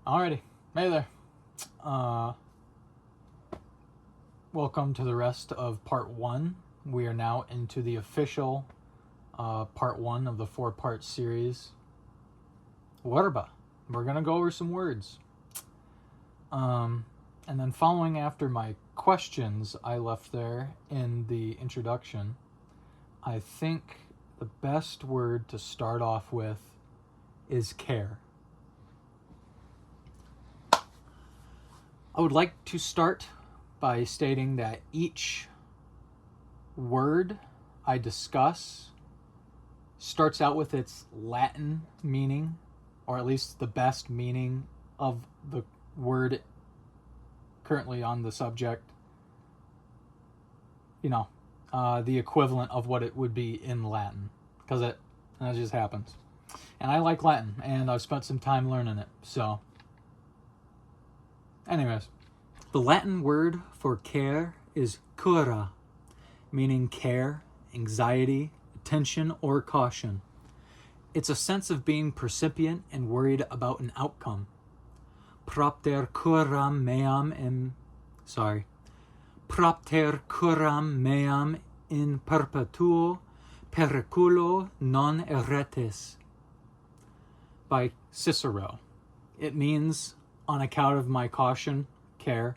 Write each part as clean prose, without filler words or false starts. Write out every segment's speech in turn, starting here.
Alrighty, hey there. Welcome to the rest of part 1. We are now into the official part 1 of the 4-part series, Verba. We're going to go over some words. And then following after my questions I left there in the introduction, I think the best word to start off with is care. I would like to start by stating that each word I discuss starts out with its Latin meaning, or at least the best meaning of the word currently on the subject. The equivalent of what it would be in Latin, because that just happens. And I like Latin, and I've spent some time learning it, so... Anyways, the Latin word for care is cura, meaning care, anxiety, attention, or caution. It's a sense of being percipient and worried about an outcome. Propter curam meam in perpetuo periculo non eretis. By Cicero. It means, on account of my caution, care,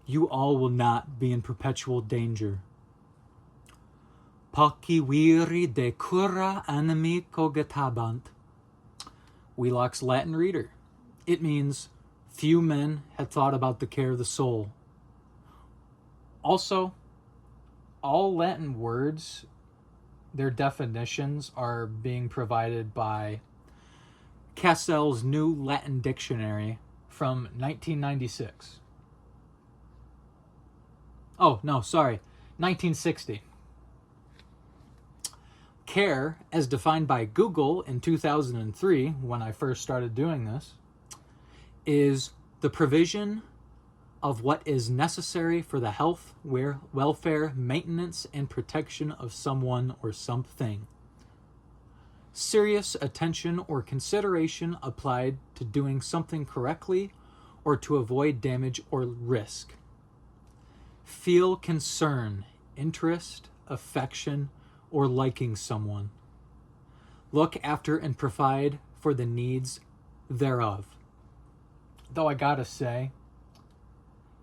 you all will not be in perpetual danger. Poci viri de cura animi cogitabant. Wheelock's Latin Reader. It means, few men had thought about the care of the soul. Also, all Latin words, their definitions are being provided by Cassell's New Latin Dictionary from 1996. 1960. Care, as defined by Google in 2003, when I first started doing this, is the provision of what is necessary for the health, welfare, maintenance, and protection of someone or something. Serious attention or consideration applied to doing something correctly or to avoid damage or risk. Feel concern, interest, affection, or liking someone. Look after and provide for the needs thereof. Though I gotta say,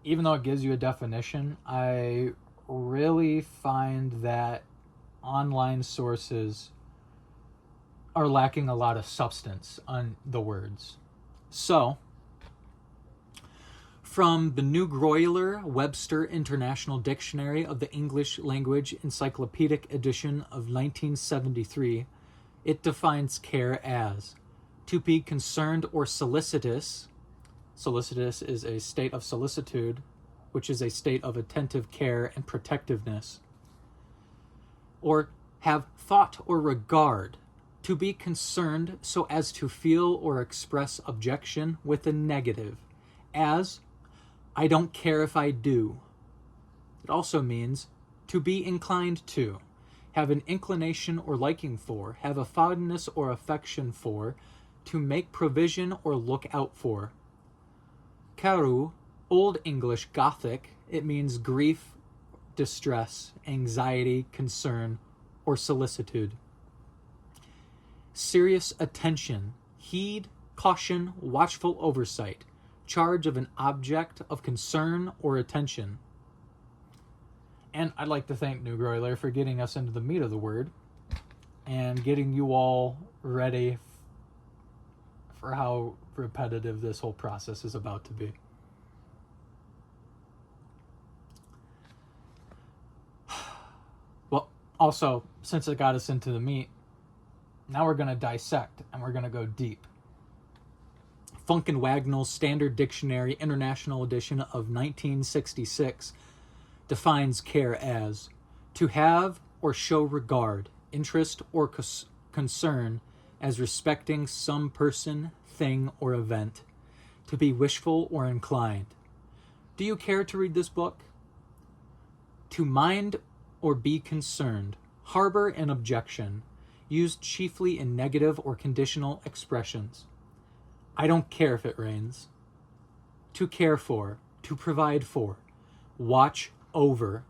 even though it gives you a definition, I really find that online sources are lacking a lot of substance on the words. So, from the New Groyler Webster International Dictionary of the English Language Encyclopedic Edition of 1973, it defines care as to be concerned or solicitous. Solicitous is a state of solicitude, which is a state of attentive care and protectiveness. Or have thought or regard. To be concerned so as to feel or express objection with a negative, as, I don't care if I do. It also means to be inclined to, have an inclination or liking for, have a fondness or affection for, to make provision or look out for. Caru, Old English Gothic, it means grief, distress, anxiety, concern, or solicitude. Serious attention, heed, caution, watchful oversight, charge of an object of concern or attention. And I'd like to thank New Groyler for getting us into the meat of the word and getting you all ready for how repetitive this whole process is about to be. Well, also, since it got us into the meat, now we're going to dissect, and we're going to go deep. Funk and Wagnall's Standard Dictionary International Edition of 1966 defines care as to have or show regard, interest, or concern as respecting some person, thing, or event, to be wishful or inclined. Do you care to read this book? To mind or be concerned, harbor an objection, used chiefly in negative or conditional expressions. I don't care if it rains. To care for, to provide for, watch over,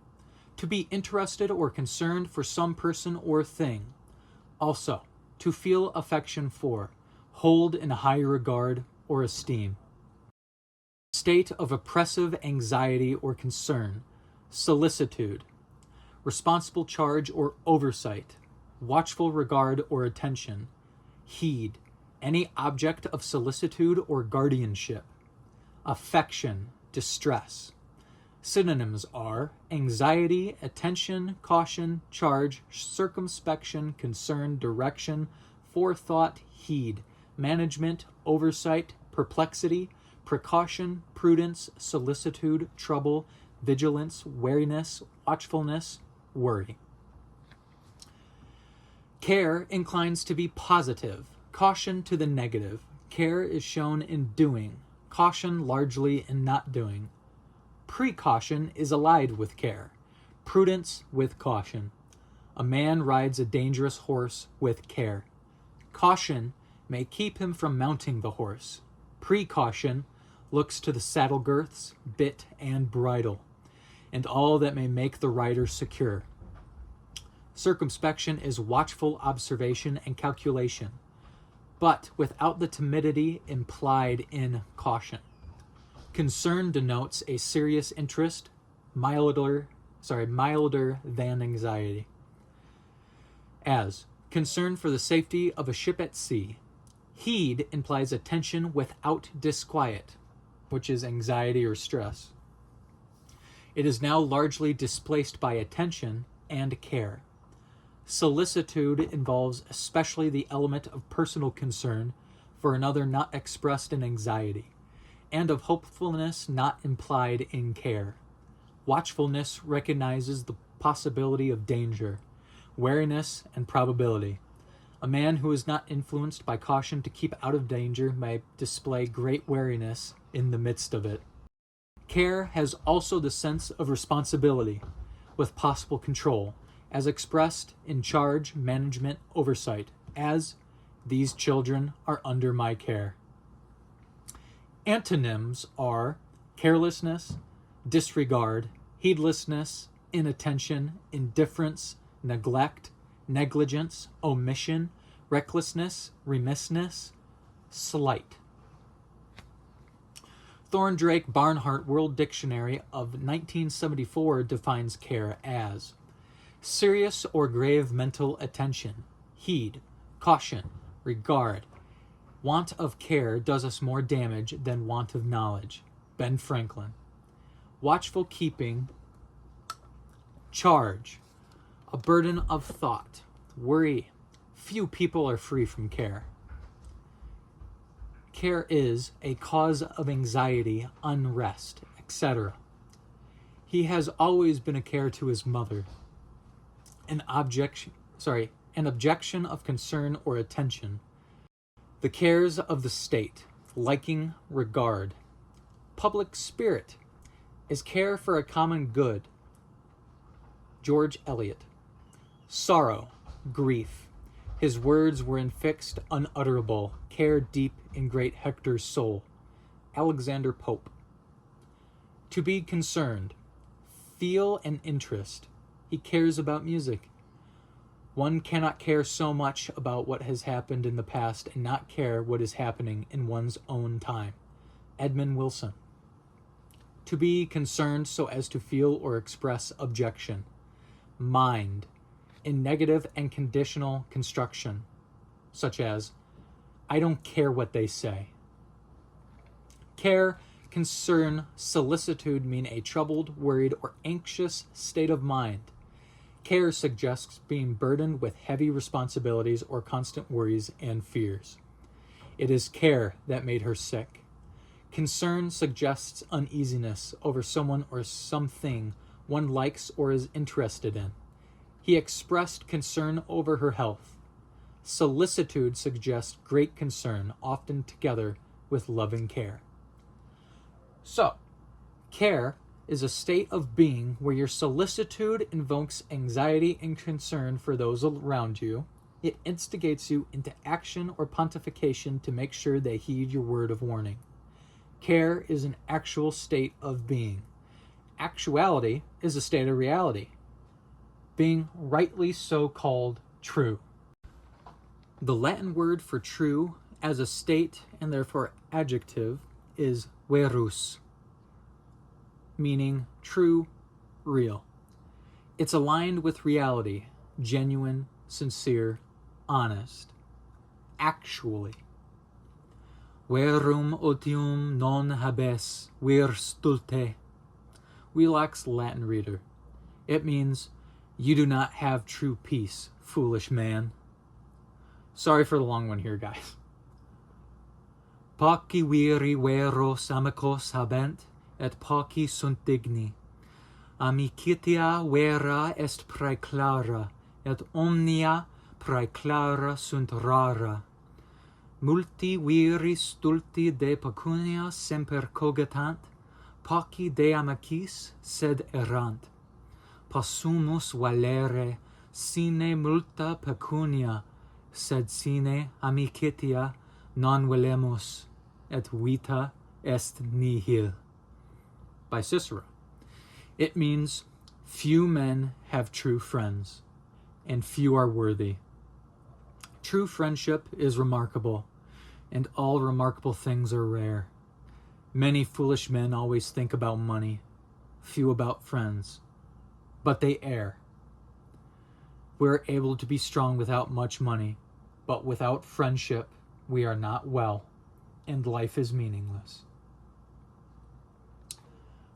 to be interested or concerned for some person or thing. Also, to feel affection for, hold in high regard or esteem. State of oppressive anxiety or concern, solicitude, responsible charge or oversight, watchful regard or attention, heed, any object of solicitude or guardianship, affection, distress. Synonyms are anxiety, attention, caution, charge, circumspection, concern, direction, forethought, heed, management, oversight, perplexity, precaution, prudence, solicitude, trouble, vigilance, wariness, watchfulness, worry. Care inclines to be positive, caution to the negative. Care is shown in doing, caution largely in not doing. Precaution is allied with care, prudence with caution. A man rides a dangerous horse with care. Caution may keep him from mounting the horse. Precaution looks to the saddle girths, bit, and bridle, and all that may make the rider secure. Circumspection is watchful observation and calculation, but without the timidity implied in caution. Concern denotes a serious interest, milder than anxiety. As concern for the safety of a ship at sea. Heed implies attention without disquiet, which is anxiety or stress. It is now largely displaced by attention and care. Solicitude involves especially the element of personal concern for another not expressed in anxiety, and of hopefulness not implied in care. Watchfulness recognizes the possibility of danger, wariness, and probability. A man who is not influenced by caution to keep out of danger may display great wariness in the midst of it. Care has also the sense of responsibility, with possible control, as expressed in charge, management, oversight, as these children are under my care. Antonyms are carelessness, disregard, heedlessness, inattention, indifference, neglect, negligence, omission, recklessness, remissness, slight. Thorndrake Barnhart World Dictionary of 1974 defines care as serious or grave mental attention, heed, caution, regard. Want of care does us more damage than want of knowledge. Ben Franklin. Watchful keeping, charge, a burden of thought, worry. Few people are free from care. Care is a cause of anxiety, unrest, etc. He has always been a care to his mother. An objection of concern or attention. The cares of the state, liking, regard. Public spirit is care for a common good. George Eliot. Sorrow, grief. His words were infixed, unutterable, care deep in great Hector's soul. Alexander Pope. To be concerned, feel an interest. He cares about music. One cannot care so much about what has happened in the past and not care what is happening in one's own time. Edmund Wilson. To be concerned so as to feel or express objection. Mind, in negative and conditional construction, such as, I don't care what they say. Care, concern, solicitude mean a troubled, worried, or anxious state of mind. Care suggests being burdened with heavy responsibilities or constant worries and fears. It is care that made her sick. Concern suggests uneasiness over someone or something one likes or is interested in. He expressed concern over her health. Solicitude suggests great concern, often together with loving care. So, care is a state of being where your solicitude invokes anxiety and concern for those around you, It instigates you into action or pontification to make sure they heed your word of warning. Care is an actual state of being. Actuality is a state of reality, being rightly so called true. The Latin word for true as a state and therefore adjective is verus, meaning true, real. It's aligned with reality, genuine, sincere, honest, actually. Verum otium non habes vir stulte. Relax, Latin reader. It means, you do not have true peace, foolish man. Sorry for the long one here, guys. Poci viri veros amicos habent, et poci sunt digni. Amicitia vera est praeclara, et omnia praeclara sunt rara. Multi viri stulti de pecunia semper cogitant, poci de amicis sed errant. Possumus valere sine multa pecunia, sed sine amicitia non valemus, et vita est nihil. By Cicero. It means, few men have true friends, and few are worthy. True friendship is remarkable, and all remarkable things are rare. Many foolish men always think about money, few about friends, but they err. We're able to be strong without much money, but without friendship, we are not well, and life is meaningless.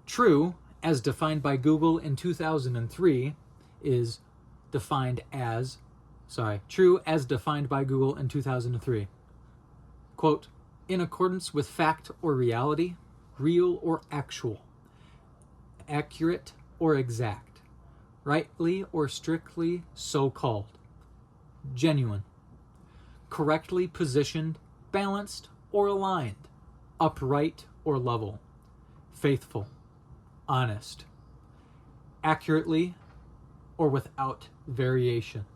True, as defined by Google in 2003, is defined as, true as defined by Google in 2003. Quote, in accordance with fact or reality, real or actual, accurate or exact, rightly or strictly so called, genuine, correctly positioned, balanced or aligned, upright or level, faithful, honest, accurately or without variation.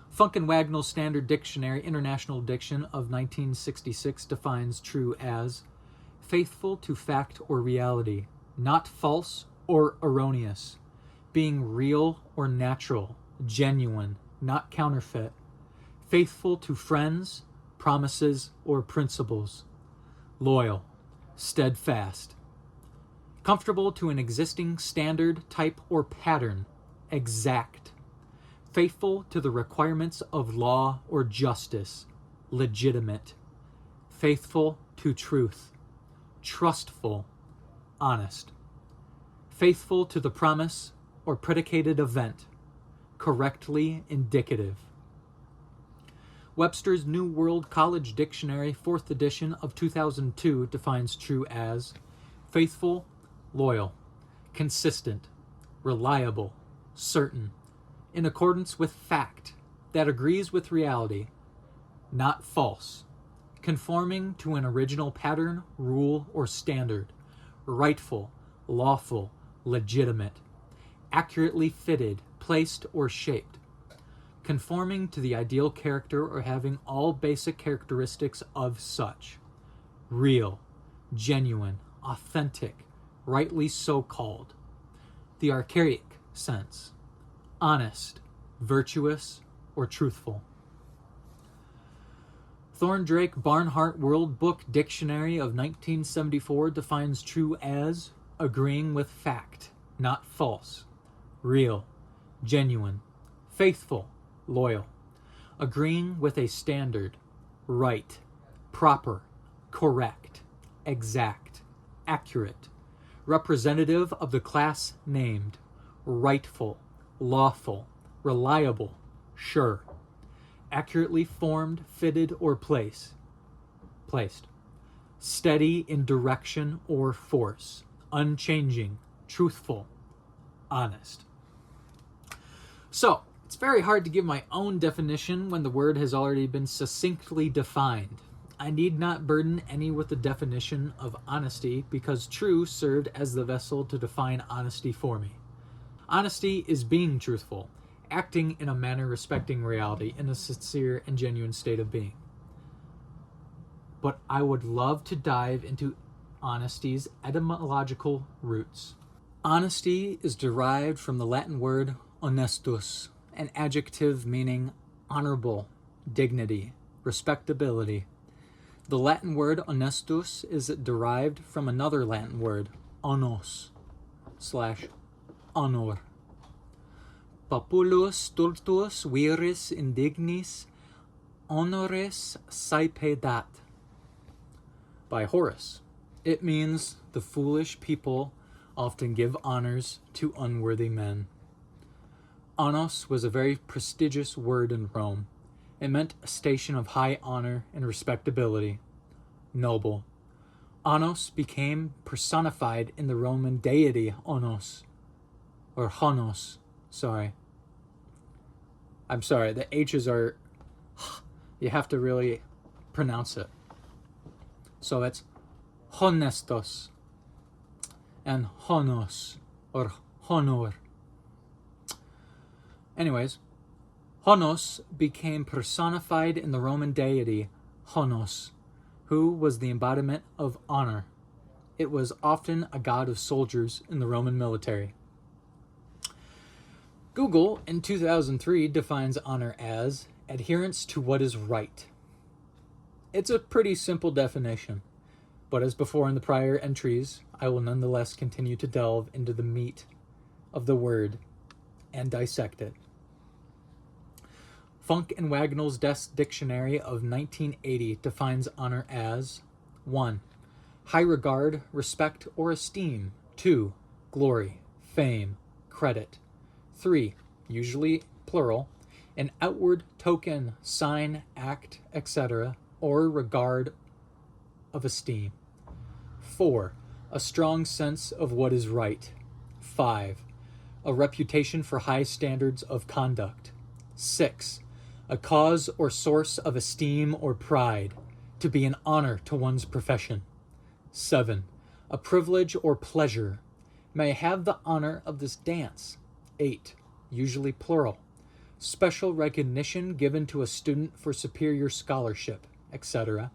Funk and Wagnall's Standard Dictionary International Diction of 1966 defines true as faithful to fact or reality, not false or erroneous, being real or natural, genuine, not counterfeit, faithful to friends, promises, or principles, loyal, steadfast, comfortable to an existing standard, type, or pattern, exact, faithful to the requirements of law or justice, legitimate, faithful to truth, trustful, honest, faithful to the promise or predicated event, correctly indicative. Webster's New World College Dictionary, 4th edition of 2002, defines true as faithful, loyal, consistent, reliable, certain, in accordance with fact, that agrees with reality, not false, conforming to an original pattern, rule, or standard, rightful, lawful, legitimate, accurately fitted, placed, or shaped, conforming to the ideal character or having all basic characteristics of such, real, genuine, authentic, rightly so called, the archaic sense, honest, virtuous, or truthful. Thorndrake Barnhart World Book Dictionary of 1974 defines true as agreeing with fact, not false, real, genuine, faithful, loyal, agreeing with a standard, right, proper, correct, exact, accurate, representative of the class named, rightful, lawful, reliable, sure, accurately formed, fitted, or placed, steady in direction or force, unchanging, truthful, honest. So, it's very hard to give my own definition when the word has already been succinctly defined. I need not burden any with the definition of honesty because true served as the vessel to define honesty for me. Honesty is being truthful, acting in a manner respecting reality in a sincere and genuine state of being. But I would love to dive into honesty's etymological roots. Honesty is derived from the Latin word honestus, an adjective meaning honorable, dignity, respectability. The Latin word honestus is derived from another Latin word, honors / honor. Populus stultus viris indignis honores saepe dat. By Horace. It means the foolish people often give honors to unworthy men. Honos was a very prestigious word in Rome. It meant a station of high honor and respectability. Noble. Honos became personified in the Roman deity Honos. Or Honos, sorry. I'm sorry, the H's are... You have to really pronounce it. So it's honestos and honos or honor. Anyways, Honos became personified in the Roman deity Honos, who was the embodiment of honor. It was often a god of soldiers in the Roman military. Google in 2003 defines honor as adherence to what is right. It's a pretty simple definition, but as before in the prior entries, I will nonetheless continue to delve into the meat of the word and dissect it. Funk and Wagnall's Dictionary of 1980 defines honor as 1. High regard, respect, or esteem. 2. Glory, fame, credit. 3. Usually plural, an outward token, sign, act, etc., or regard of esteem. 4. A strong sense of what is right. 5. A reputation for high standards of conduct. 6. A cause or source of esteem or pride, to be an honor to one's profession. 7. A privilege or pleasure. May I have the honor of this dance. 8. Usually plural. Special recognition given to a student for superior scholarship, etc.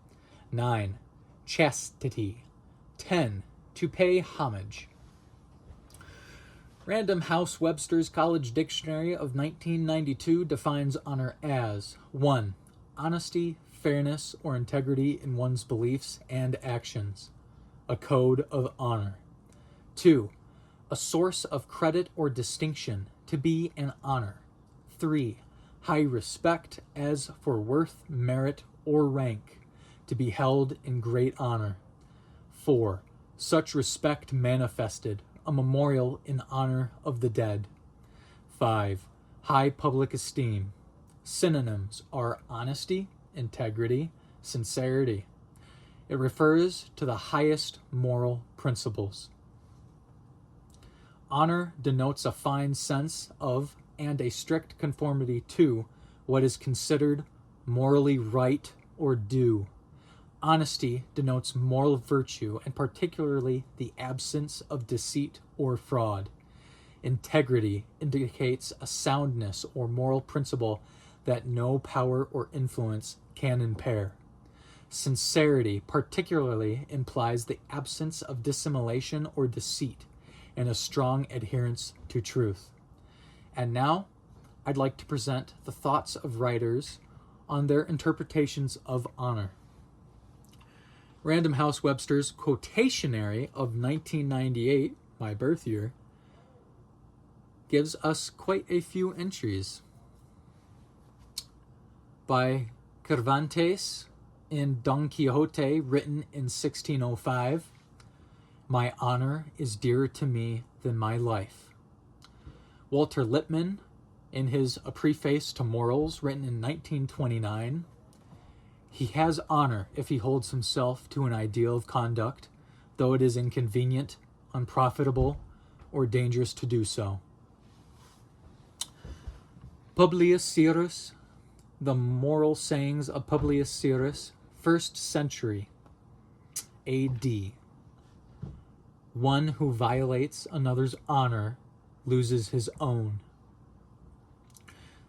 9. Chastity. 10. To pay homage. Random House Webster's College Dictionary of 1992 defines honor as 1. Honesty, fairness, or integrity in one's beliefs and actions. A code of honor. 2. A source of credit or distinction, to be an honor. 3. High respect as for worth, merit, or rank, to be held in great honor. 4. Such respect manifested, a memorial in honor of the dead. 5. High public esteem. Synonyms are honesty, integrity, sincerity. It refers to the highest moral principles. Honor denotes a fine sense of and a strict conformity to what is considered morally right or due. Honesty denotes moral virtue and particularly the absence of deceit or fraud. Integrity indicates a soundness or moral principle that no power or influence can impair. Sincerity particularly implies the absence of dissimulation or deceit and a strong adherence to truth. And now, I'd like to present the thoughts of writers on their interpretations of honor. Random House Webster's Quotationary of 1998, my birth year, gives us quite a few entries. By Cervantes in Don Quixote, written in 1605, "My honor is dearer to me than my life." Walter Lippmann, in his A Preface to Morals, written in 1929, "He has honor if he holds himself to an ideal of conduct, though it is inconvenient, unprofitable, or dangerous to do so." Publius Syrus, The Moral Sayings of Publius Syrus, 1st century A.D. "One who violates another's honor loses his own."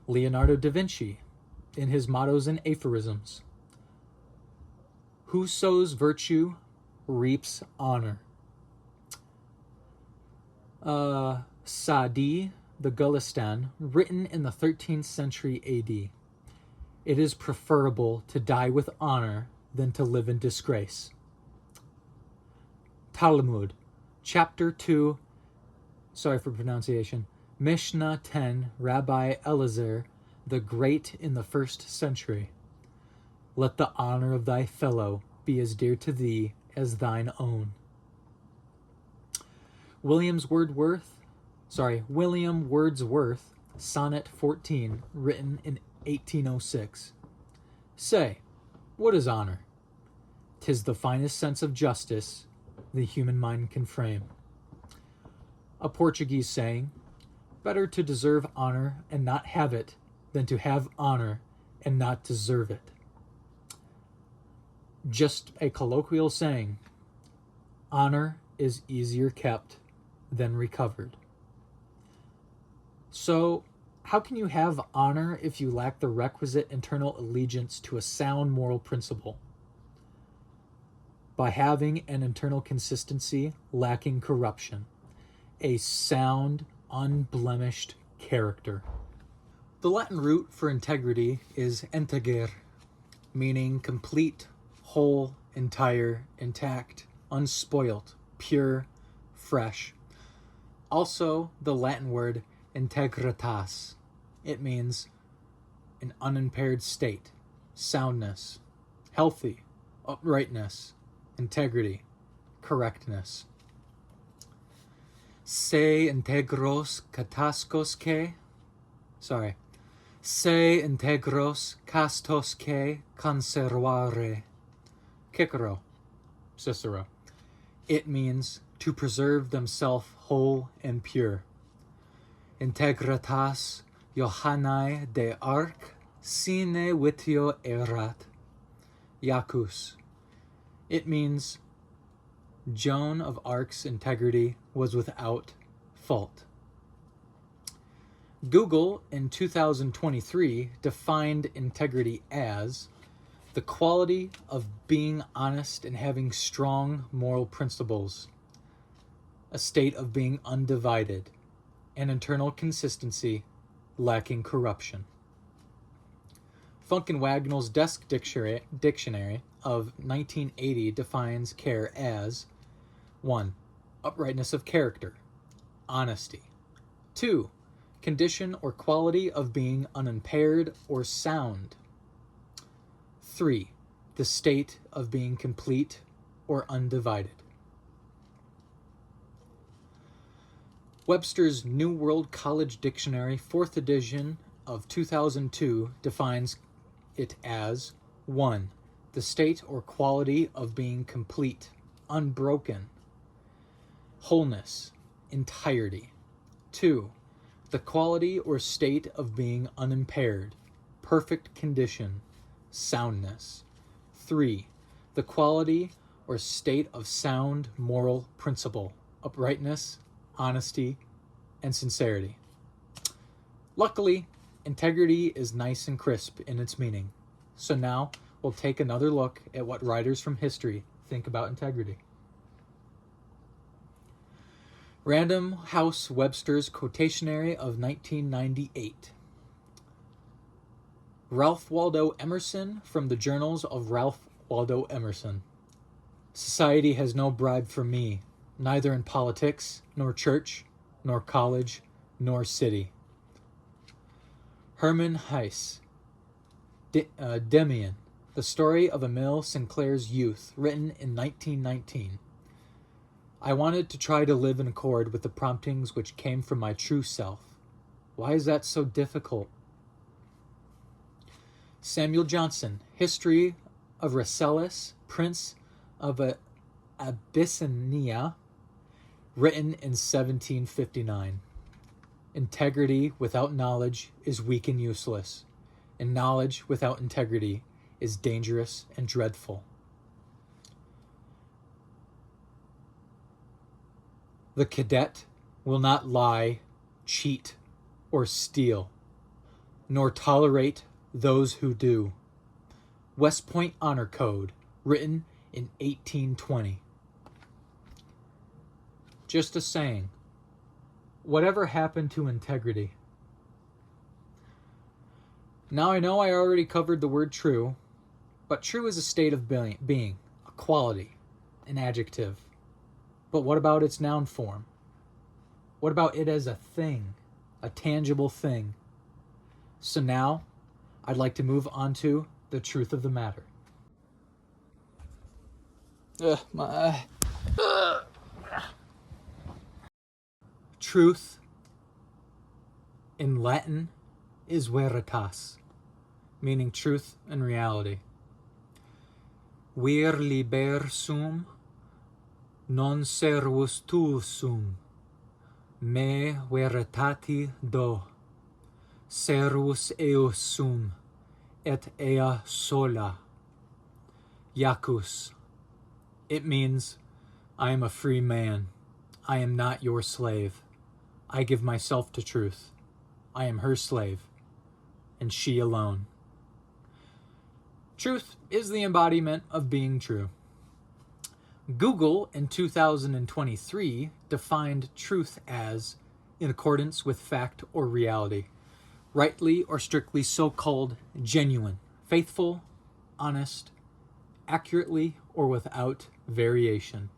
Leonardo da Vinci, in his mottos and aphorisms. Who sows virtue reaps honor. Sa'di, the Gulistan, written in the 13th century AD. It is preferable to die with honor than to live in disgrace. Talmud, chapter 2, sorry for pronunciation, Mishnah 10, Rabbi Elazar the Great in the 1st century. Let the honor of thy fellow be as dear to thee as thine own. William Wordsworth, Sonnet 14, written in 1806. Say, what is honor? 'Tis the finest sense of justice the human mind can frame. A Portuguese saying, better to deserve honor and not have it than to have honor and not deserve it. Just a colloquial saying, honor is easier kept than recovered. So, how can you have honor if you lack the requisite internal allegiance to a sound moral principle? By having an internal consistency lacking corruption, a sound, unblemished character. The Latin root for integrity is integer, meaning complete, whole, entire, intact, unspoilt, pure, fresh. Also, the Latin word integritas. It means an unimpaired state, soundness, healthy, uprightness, integrity, correctness. Se integros castos que conservare. Cicero. It means to preserve themselves whole and pure. Integritas Johannae de Arc sine vitio erat. Iacchus. It means Joan of Arc's integrity was without fault. Google in 2023 defined integrity as the quality of being honest and having strong moral principles, a state of being undivided, an internal consistency lacking corruption. Funk and Wagnall's Desk Dictionary of 1980 defines care as 1. Uprightness of character, honesty. 2. Condition or quality of being unimpaired or sound. 3. The state of being complete or undivided. Webster's New World College Dictionary, 4th edition of 2002, defines it as 1. The state or quality of being complete, unbroken, wholeness, entirety. 2. The quality or state of being unimpaired, perfect condition, soundness. 3. The quality or state of sound moral principle, uprightness, honesty, and sincerity. Luckily, integrity is nice and crisp in its meaning. So now we'll take another look at what writers from history think about integrity. Random House Webster's Quotationary of 1998. Ralph Waldo Emerson from the Journals of Ralph Waldo Emerson. Society has no bribe for me, neither in politics, nor church, nor college, nor city. Herman Hesse. Demian, The Story of Emile Sinclair's Youth, written in 1919. I wanted to try to live in accord with the promptings which came from my true self. Why is that so difficult? Samuel Johnson, History of Rasselas, Prince of Abyssinia, written in 1759. Integrity without knowledge is weak and useless, and knowledge without integrity is dangerous and dreadful. The cadet will not lie, cheat, or steal. nor tolerate those who do. West Point Honor Code, written in 1820. Just a saying, whatever happened to integrity? Now I know I already covered the word true, but true is a state of being, a quality, an adjective. But what about its noun form? What about it as a thing, a tangible thing? So now, I'd like to move on to the truth of the matter. Truth, in Latin, is veritas, meaning truth and reality. Vir liber sum, non servus tu sum, me veritati do, servus eus sum, et ea sola. Iacus. It means, I am a free man. I am not your slave. I give myself to truth. I am her slave, and she alone. Truth is the embodiment of being true. Google in 2023 defined truth as, in accordance with fact or reality, rightly or strictly so called genuine, faithful, honest, accurately or without variation.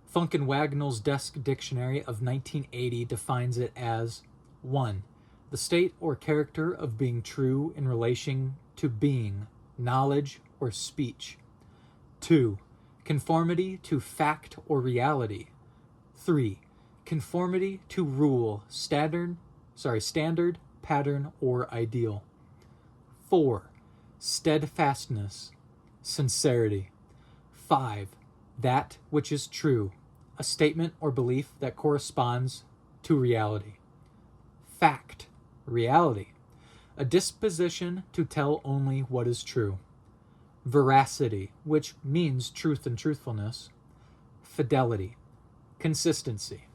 Funk and Wagnall's Desk Dictionary of 1980 defines it as 1. The state or character of being true in relation to being, knowledge, or speech. 2. Conformity to fact or reality. 3. Conformity to rule, standard, pattern, or ideal. 4. Steadfastness, sincerity. 5. That which is true, a statement or belief that corresponds to reality. Fact, reality, a disposition to tell only what is true. Veracity, which means truth and truthfulness. Fidelity, consistency.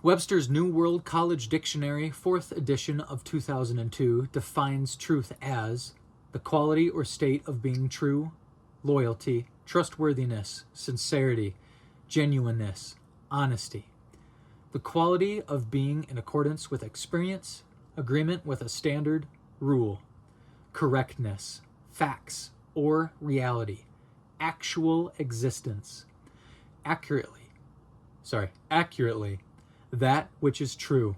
Webster's New World College Dictionary, 4th edition of 2002, defines truth as the quality or state of being true, loyalty, trustworthiness, sincerity, genuineness, honesty. The quality of being in accordance with experience, agreement with a standard, rule, correctness, facts, or reality, actual existence, accurately, that which is true,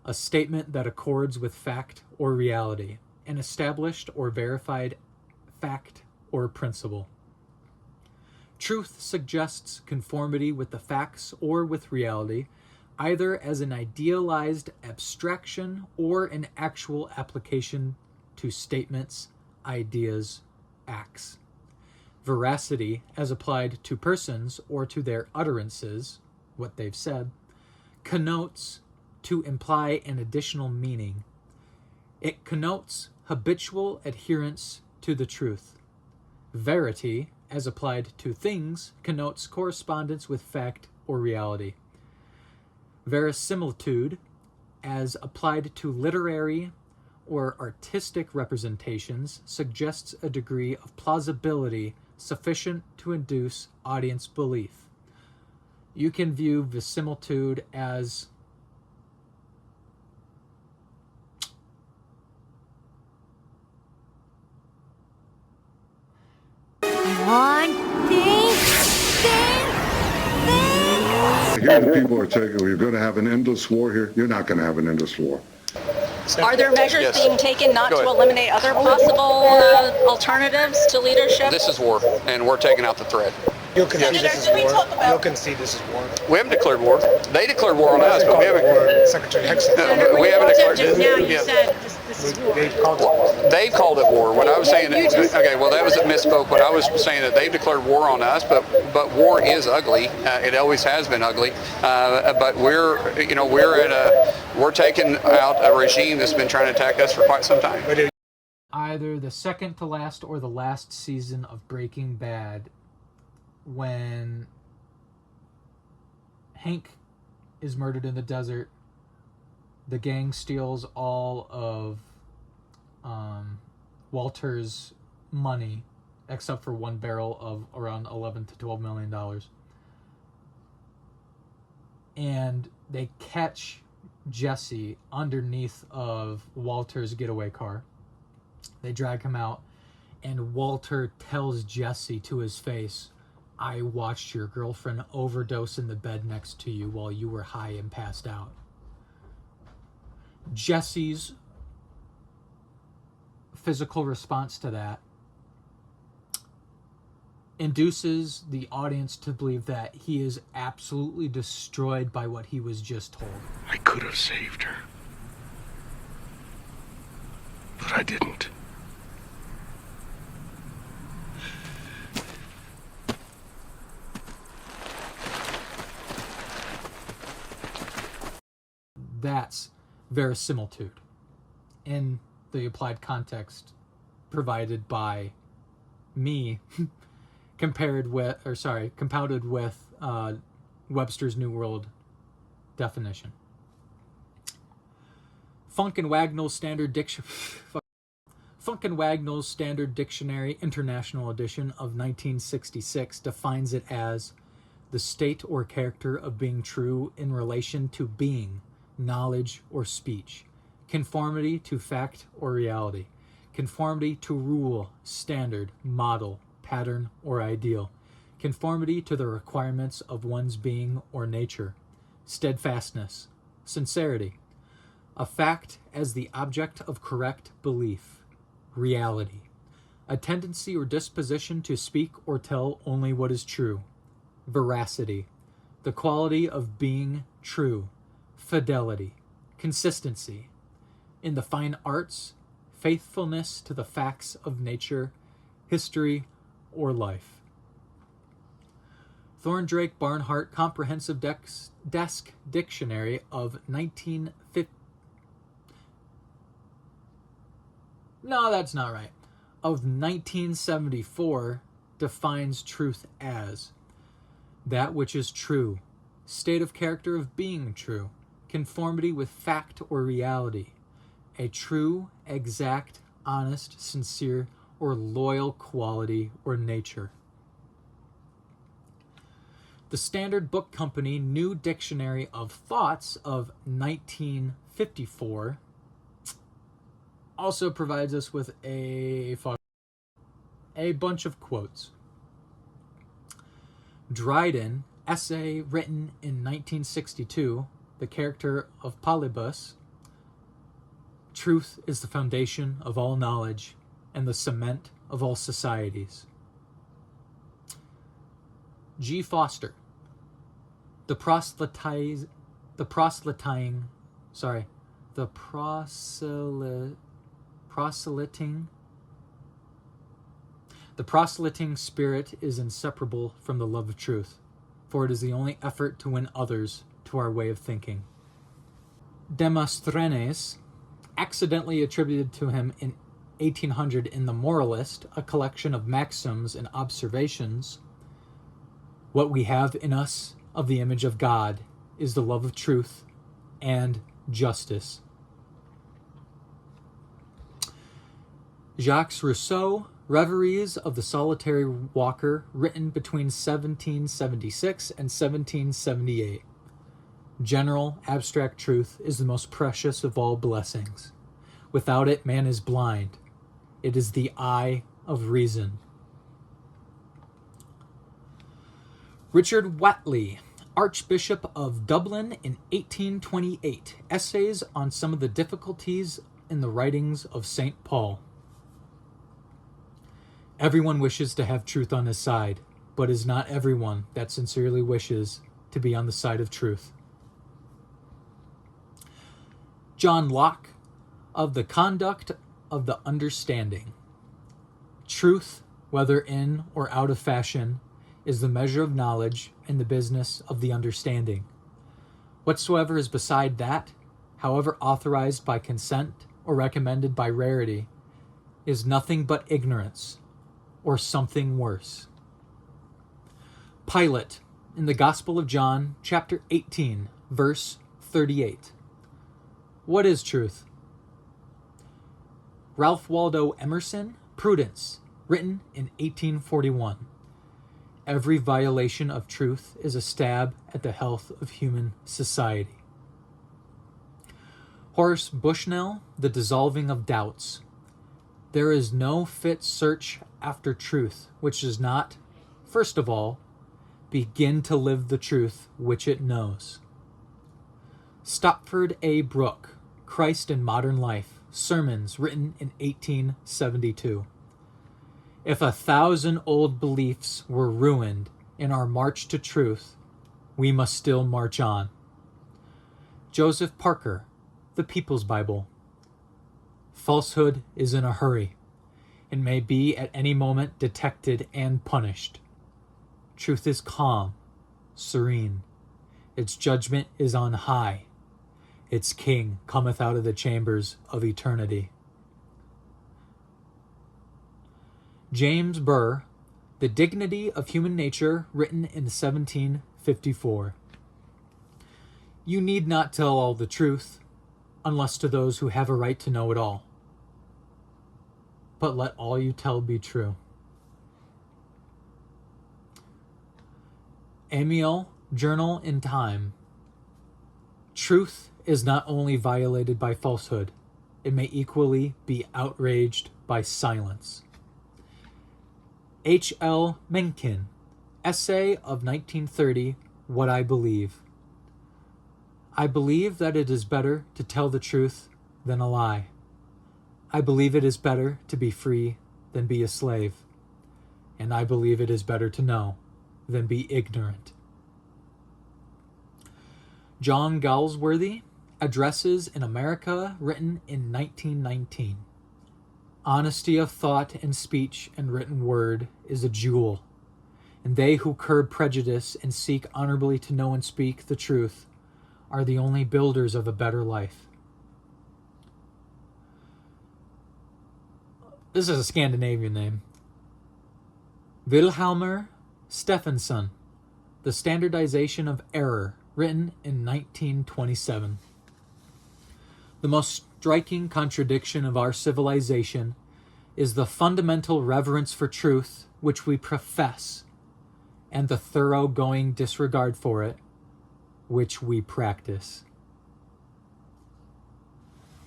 a statement that accords with fact or reality, an established or verified fact or principle. Truth suggests conformity with the facts or with reality, either as an idealized abstraction or an actual application to statements, ideas, acts. Veracity, as applied to persons or to their utterances, what they've said, connotes to imply an additional meaning. It connotes habitual adherence to the truth. Verity, as applied to things, connotes correspondence with fact or reality. Verisimilitude, as applied to literary or artistic representations, suggests a degree of plausibility sufficient to induce audience belief. You can view verisimilitude as Here the people are taking, we're going to have an endless war here. You're not going to have an endless war. Are there measures being taken not to eliminate other possible alternatives to leadership? This is war, and we're taking out the threat. You'll concede this is war. You'll concede this is war. We haven't declared war. They declared war on us, but we haven't. Secretary Hegseth. We haven't declared. Just now you said this is war. They've called it war. What I was saying, okay, well that was a misspoke. But I was saying that they've declared war on us, but war is ugly. It always has been ugly. But we're taking out a regime that's been trying to attack us for quite some time. Either the second to last or the last season of Breaking Bad, when Hank is murdered in the desert The gang steals all of Walter's money, except for one barrel of around $11 to $12 million. And they catch Jesse underneath of Walter's getaway car. They drag him out, and Walter tells Jesse to his face, "I watched your girlfriend overdose in the bed next to you while you were high and passed out." Jesse's physical response to that induces the audience to believe that he is absolutely destroyed by what he was just told. I could have saved her, but I didn't. That's verisimilitude in the applied context provided by me, compounded with Webster's New World definition. Funk and Wagnall's Standard Dictionary International Edition of 1966 defines it as the state or character of being true in relation to being, knowledge, or speech, conformity to fact or reality, conformity to rule, standard, model, pattern, or ideal, conformity to the requirements of one's being or nature, steadfastness, sincerity, a fact as the object of correct belief, reality, a tendency or disposition to speak or tell only what is true, veracity, the quality of being true, fidelity, consistency, in the fine arts, faithfulness to the facts of nature, history, or life. Thorndrake Barnhart Comprehensive Desk Dictionary of 1950. No, that's not right. Of 1974 defines truth as that which is true, state of character of being true, conformity with fact or reality, a true, exact, honest, sincere, or loyal quality or nature. The Standard Book Company New Dictionary of Thoughts of 1954 also provides us with a bunch of quotes. Dryden, essay written in 1962, The Character of Polybus, truth is the foundation of all knowledge and the cement of all societies. G. Foster, the proselytizing spirit is inseparable from the love of truth, for it is the only effort to win others to our way of thinking. Demosthenes, accidentally attributed to him in 1800 in The Moralist, a collection of maxims and observations, what we have in us of the image of God is the love of truth and justice. Jacques Rousseau, Reveries of the Solitary Walker, written between 1776 and 1778. General abstract truth is the most precious of all blessings. Without it, man is blind. It is the eye of reason. Richard Whately, Archbishop of Dublin in 1828, essays on some of the difficulties in the writings of St. Paul. Everyone wishes to have truth on his side, but is not everyone that sincerely wishes to be on the side of truth. John Locke, of the Conduct of the Understanding. Truth, whether in or out of fashion, is the measure of knowledge and the business of the understanding. Whatsoever is beside that, however authorized by consent or recommended by rarity, is nothing but ignorance, or something worse. Pilate, in the Gospel of John, chapter 18, verse 38. What is truth? Ralph Waldo Emerson, Prudence, written in 1841. Every violation of truth is a stab at the health of human society. Horace Bushnell, The Dissolving of Doubts. There is no fit search after truth which does not, first of all, begin to live the truth which it knows. Stopford A. Brooke, Christ in Modern Life, Sermons, written in 1872. If 1,000 old beliefs were ruined in our march to truth, we must still march on. Joseph Parker, The People's Bible. Falsehood is in a hurry. It may be at any moment detected and punished. Truth is calm, serene. Its judgment is on high. Its king cometh out of the chambers of eternity. James Burr, The Dignity of Human Nature, written in 1754. You need not tell all the truth, unless to those who have a right to know it all. But let all you tell be true. Amiel, Journal in Time. Truth is not only violated by falsehood, it may equally be outraged by silence. H.L. Mencken, Essay of 1930, What I Believe. I believe that it is better to tell the truth than a lie. I believe it is better to be free than be a slave. And I believe it is better to know than be ignorant. John Galsworthy, Addresses in America, written in 1919. Honesty of thought and speech and written word is a jewel, and they who curb prejudice and seek honorably to know and speak the truth are the only builders of a better life. This is a Scandinavian name. Vilhjalmur Stephenson, The Standardization of Error, written in 1927. The most striking contradiction of our civilization is the fundamental reverence for truth which we profess, and the thoroughgoing disregard for it which we practice.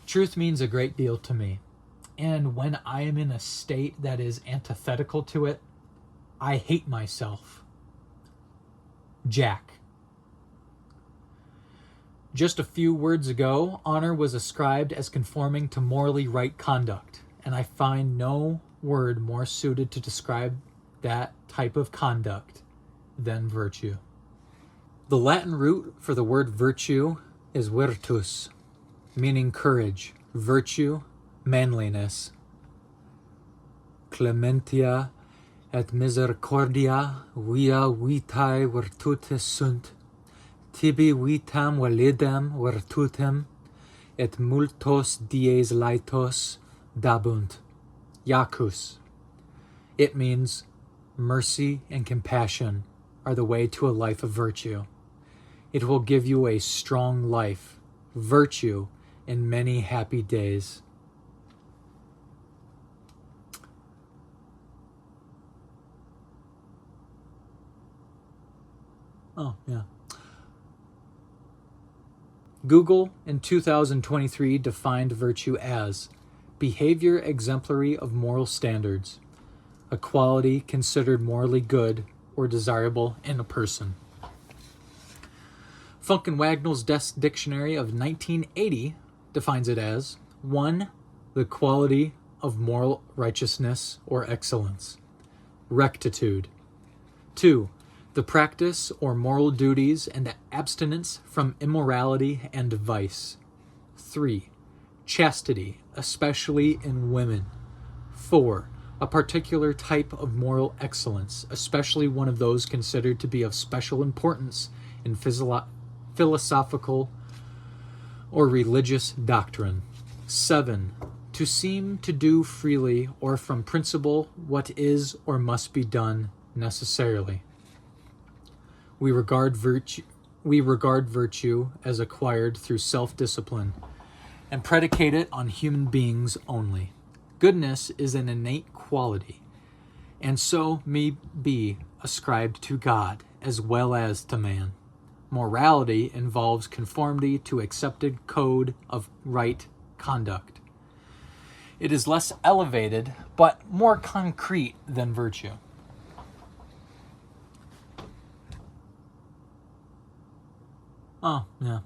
Truth means a great deal to me, and when I am in a state that is antithetical to it, I hate myself. Jack. Just a few words ago, honor was ascribed as conforming to morally right conduct, and I find no word more suited to describe that type of conduct than virtue. The Latin root for the word virtue is virtus, meaning courage, virtue, manliness. Clementia et misericordia via vitae virtutes sunt, tibi vitam validem virtutem, et multos dies laetos dabunt. Iacchus. It means mercy and compassion are the way to a life of virtue. It will give you a strong life, virtue, and many happy days. Oh, yeah. Google in 2023 defined virtue as behavior exemplary of moral standards, a quality considered morally good or desirable in a person. Funk and Wagnall's Dictionary of 1980 defines it as 1. The quality of moral righteousness or excellence. Rectitude. 2. The practice or moral duties and the abstinence from immorality and vice. 3. Chastity, especially in women. 4. A particular type of moral excellence, especially one of those considered to be of special importance in philosophical or religious doctrine. 7. To seem to do freely or from principle what is or must be done necessarily. We regard virtue as acquired through self-discipline, and predicate it on human beings only. Goodness is an innate quality, and so may be ascribed to God as well as to man. Morality involves conformity to accepted code of right conduct. It is less elevated, but more concrete than virtue. Oh, yeah.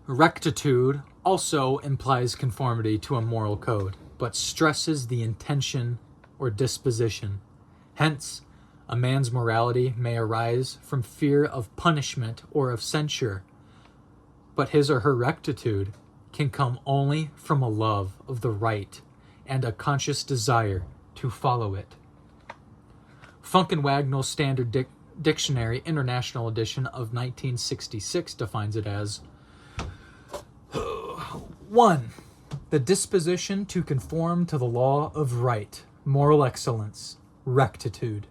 Rectitude also implies conformity to a moral code, but stresses the intention or disposition. Hence, a man's morality may arise from fear of punishment or of censure, but his or her rectitude can come only from a love of the right and a conscious desire to follow it. Funk and Wagnall's Standard Dictionary, International Edition of 1966, defines it as 1. The disposition to conform to the law of right, moral excellence, rectitude.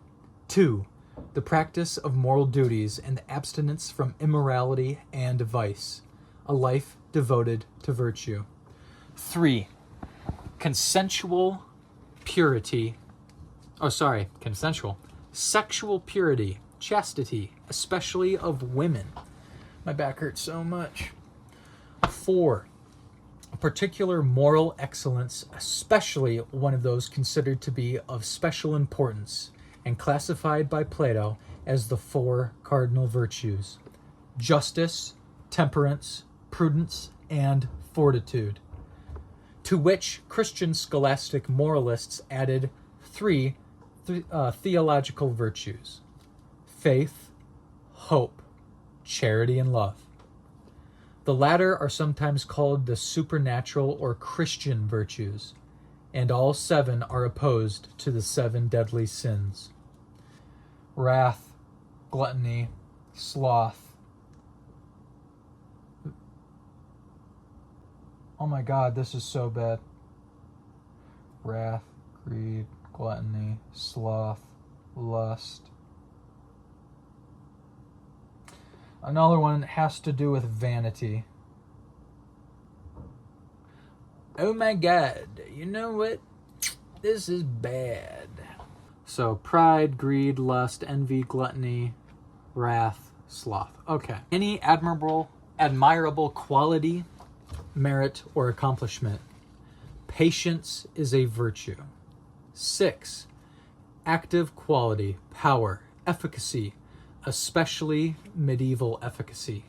2. The practice of moral duties and the abstinence from immorality and vice, a life devoted to virtue. 3. Consensual sexual purity, chastity, especially of women. My back hurts so much. 4. A particular moral excellence, especially one of those considered to be of special importance and classified by Plato as the 4 cardinal virtues: justice, temperance, prudence, and fortitude, to which Christian scholastic moralists added 3 theological virtues: faith, hope, charity, and love. The latter are sometimes called the supernatural or Christian virtues, and all 7 are opposed to the 7 deadly sins: wrath, gluttony, sloth. Oh my God, this is so bad. Wrath, greed, gluttony, sloth, lust. Another one has to do with vanity. Oh my God, you know what? This is bad. So pride, greed, lust, envy, gluttony, wrath, sloth. Okay. Any admirable quality, merit, or accomplishment. Patience is a virtue. 6. Active quality, power, efficacy, especially medieval efficacy,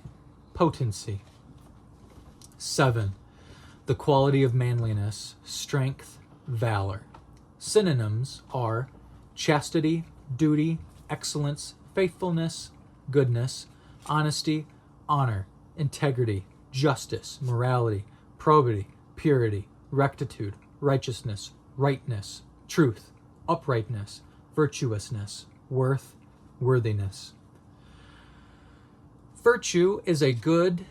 potency. 7. The quality of manliness, strength, valor. Synonyms are chastity, duty, excellence, faithfulness, goodness, honesty, honor, integrity, justice, morality, probity, purity, rectitude, righteousness, rightness, truth, uprightness, virtuousness, worth, worthiness. Virtue is a goodness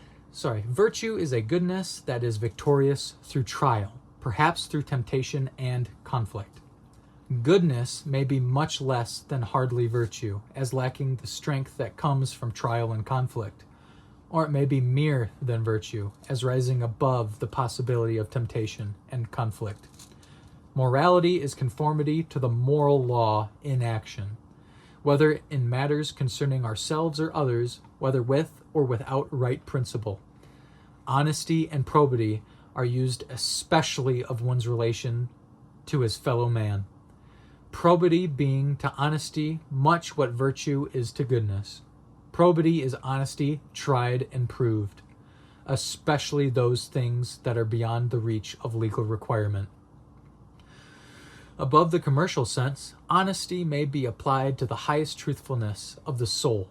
that is victorious through trial, perhaps through temptation and conflict. Goodness may be much less than hardly virtue, as lacking the strength that comes from trial and conflict, or it may be mere than virtue, as rising above the possibility of temptation and conflict. Morality is conformity to the moral law in action, whether in matters concerning ourselves or others, whether with or without right principle. Honesty and probity are used especially of one's relation to his fellow man. Probity being to honesty much what virtue is to goodness. Probity is honesty tried and proved, especially those things that are beyond the reach of legal requirement. Above the commercial sense, honesty may be applied to the highest truthfulness of the soul.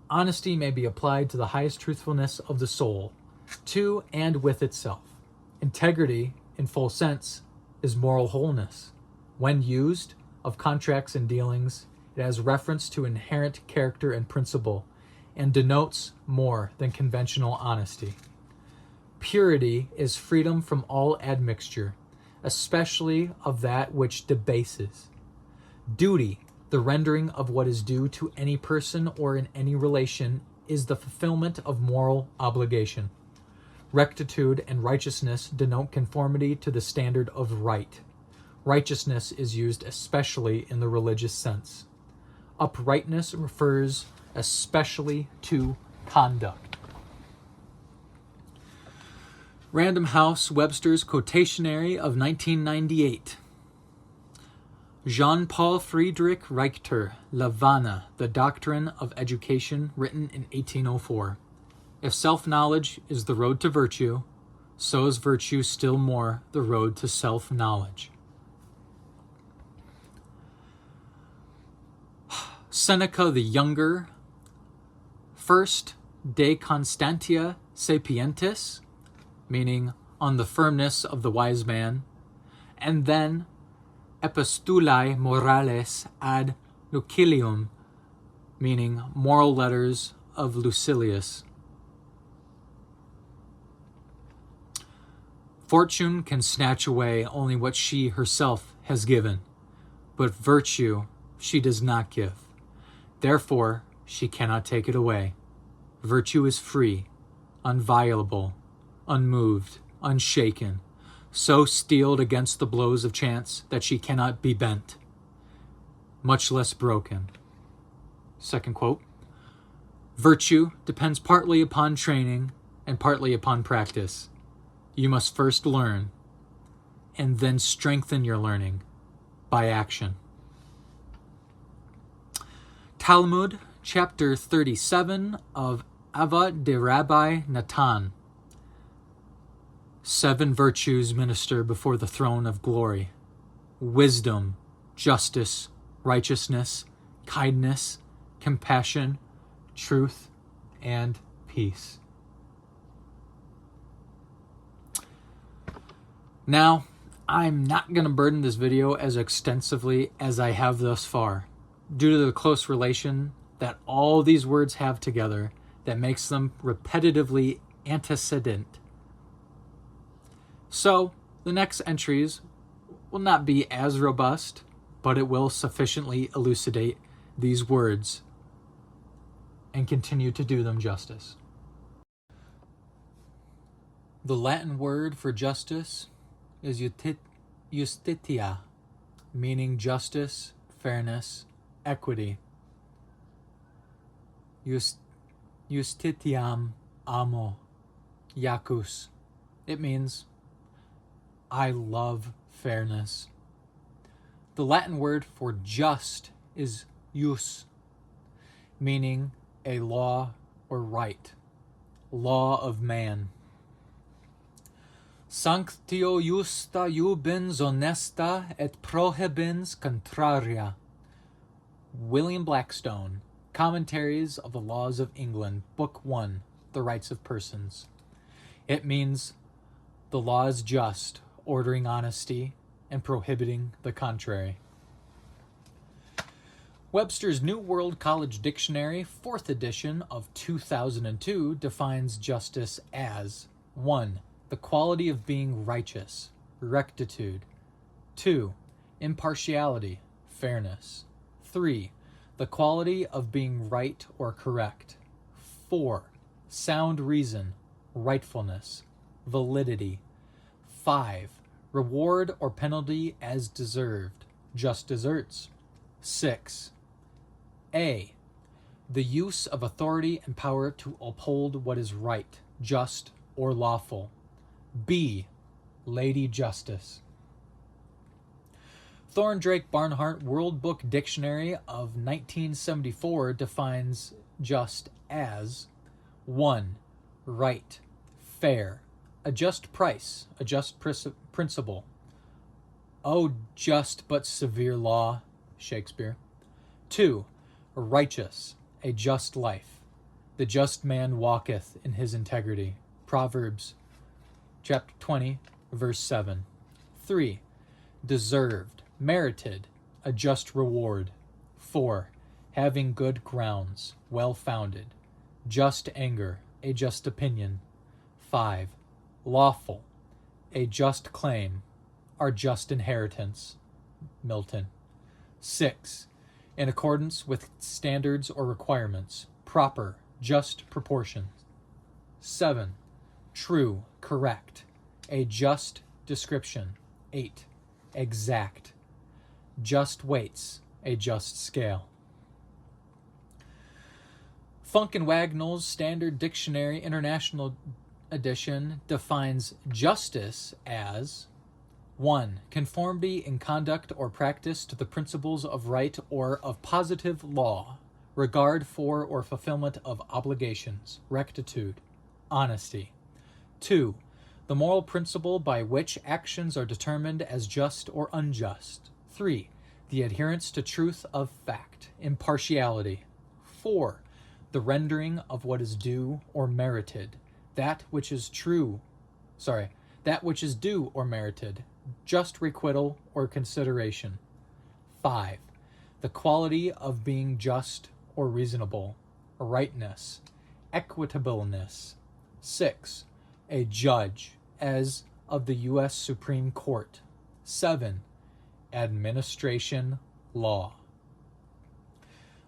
Honesty may be applied to the highest truthfulness of the soul, to and with itself. Integrity, in full sense, is moral wholeness. When used of contracts and dealings, it has reference to inherent character and principle, and denotes more than conventional honesty. Purity is freedom from all admixture, especially of that which debases. Duty, the rendering of what is due to any person or in any relation, is the fulfillment of moral obligation. Rectitude and righteousness denote conformity to the standard of right. Righteousness is used especially in the religious sense. Uprightness refers especially to conduct. Random House Webster's Quotationary of 1998. Jean-Paul Friedrich Richter, Lavana, The Doctrine of Education, written in 1804. If self-knowledge is the road to virtue, so is virtue still more the road to self-knowledge. Seneca the Younger, first De Constantia Sapientis, meaning on the firmness of the wise man, and then Epistulae Morales ad Lucilium, meaning moral letters of Lucilius. Fortune can snatch away only what she herself has given, but virtue she does not give. Therefore, she cannot take it away. Virtue is free, inviolable, unmoved, unshaken, so steeled against the blows of chance that she cannot be bent, much less broken. Second quote. Virtue depends partly upon training and partly upon practice. You must first learn, and then strengthen your learning by action. Talmud, chapter 37 of Ava de Rabbi Natan. 7 virtues minister before the throne of glory: wisdom, justice, righteousness, kindness, compassion, truth, and peace. Now, I'm not going to burden this video as extensively as I have thus far, due to the close relation that all these words have together that makes them repetitively antecedent. So, the next entries will not be as robust, but it will sufficiently elucidate these words and continue to do them justice. The Latin word for justice is justitia, meaning justice, fairness, equity. Justitiam amo, iacus. It means, I love fairness. The Latin word for just is jus, meaning a law or right, law of man. Sanctio justa jubens honesta et prohibens contraria. William Blackstone, Commentaries of the Laws of England, Book 1, The Rights of Persons. It means the law is just, ordering honesty and prohibiting the contrary. Webster's New World College Dictionary, 4th edition of 2002, defines justice as 1. The quality of being righteous, rectitude. 2. Impartiality, fairness. 3. The quality of being right or correct. 4. Sound reason, rightfulness, validity. 5. Reward or penalty as deserved, just deserts. 6. A. The use of authority and power to uphold what is right, just, or lawful. B. Lady Justice. Thorndrake Barnhart World Book Dictionary of 1974 defines just as 1. Right, fair, a just price, a just principle. Oh, just but severe law, Shakespeare. 2. Righteous, a just life. The just man walketh in his integrity. Proverbs chapter 20, verse 7. 3. Deserved, merited, a just reward. 4. Having good grounds, well-founded. Just anger, a just opinion. 5. Lawful, a just claim, our just inheritance. Milton. 6. In accordance with standards or requirements, proper, just proportions. 7. True, correct, a just description. 8. Exact, just weights, a just scale. Funk and Wagnall's Standard Dictionary International Edition defines justice as 1. Conformity in conduct or practice to the principles of right or of positive law, regard for or fulfillment of obligations, rectitude, honesty. 2. The moral principle by which actions are determined as just or unjust. 3. The adherence to truth of fact, impartiality. 4. The rendering of what is due or merited, that which is due or merited, just requital or consideration. 5. The quality of being just or reasonable, rightness, equitableness. 6. A judge, as of the U.S. Supreme Court. 7. Administration law.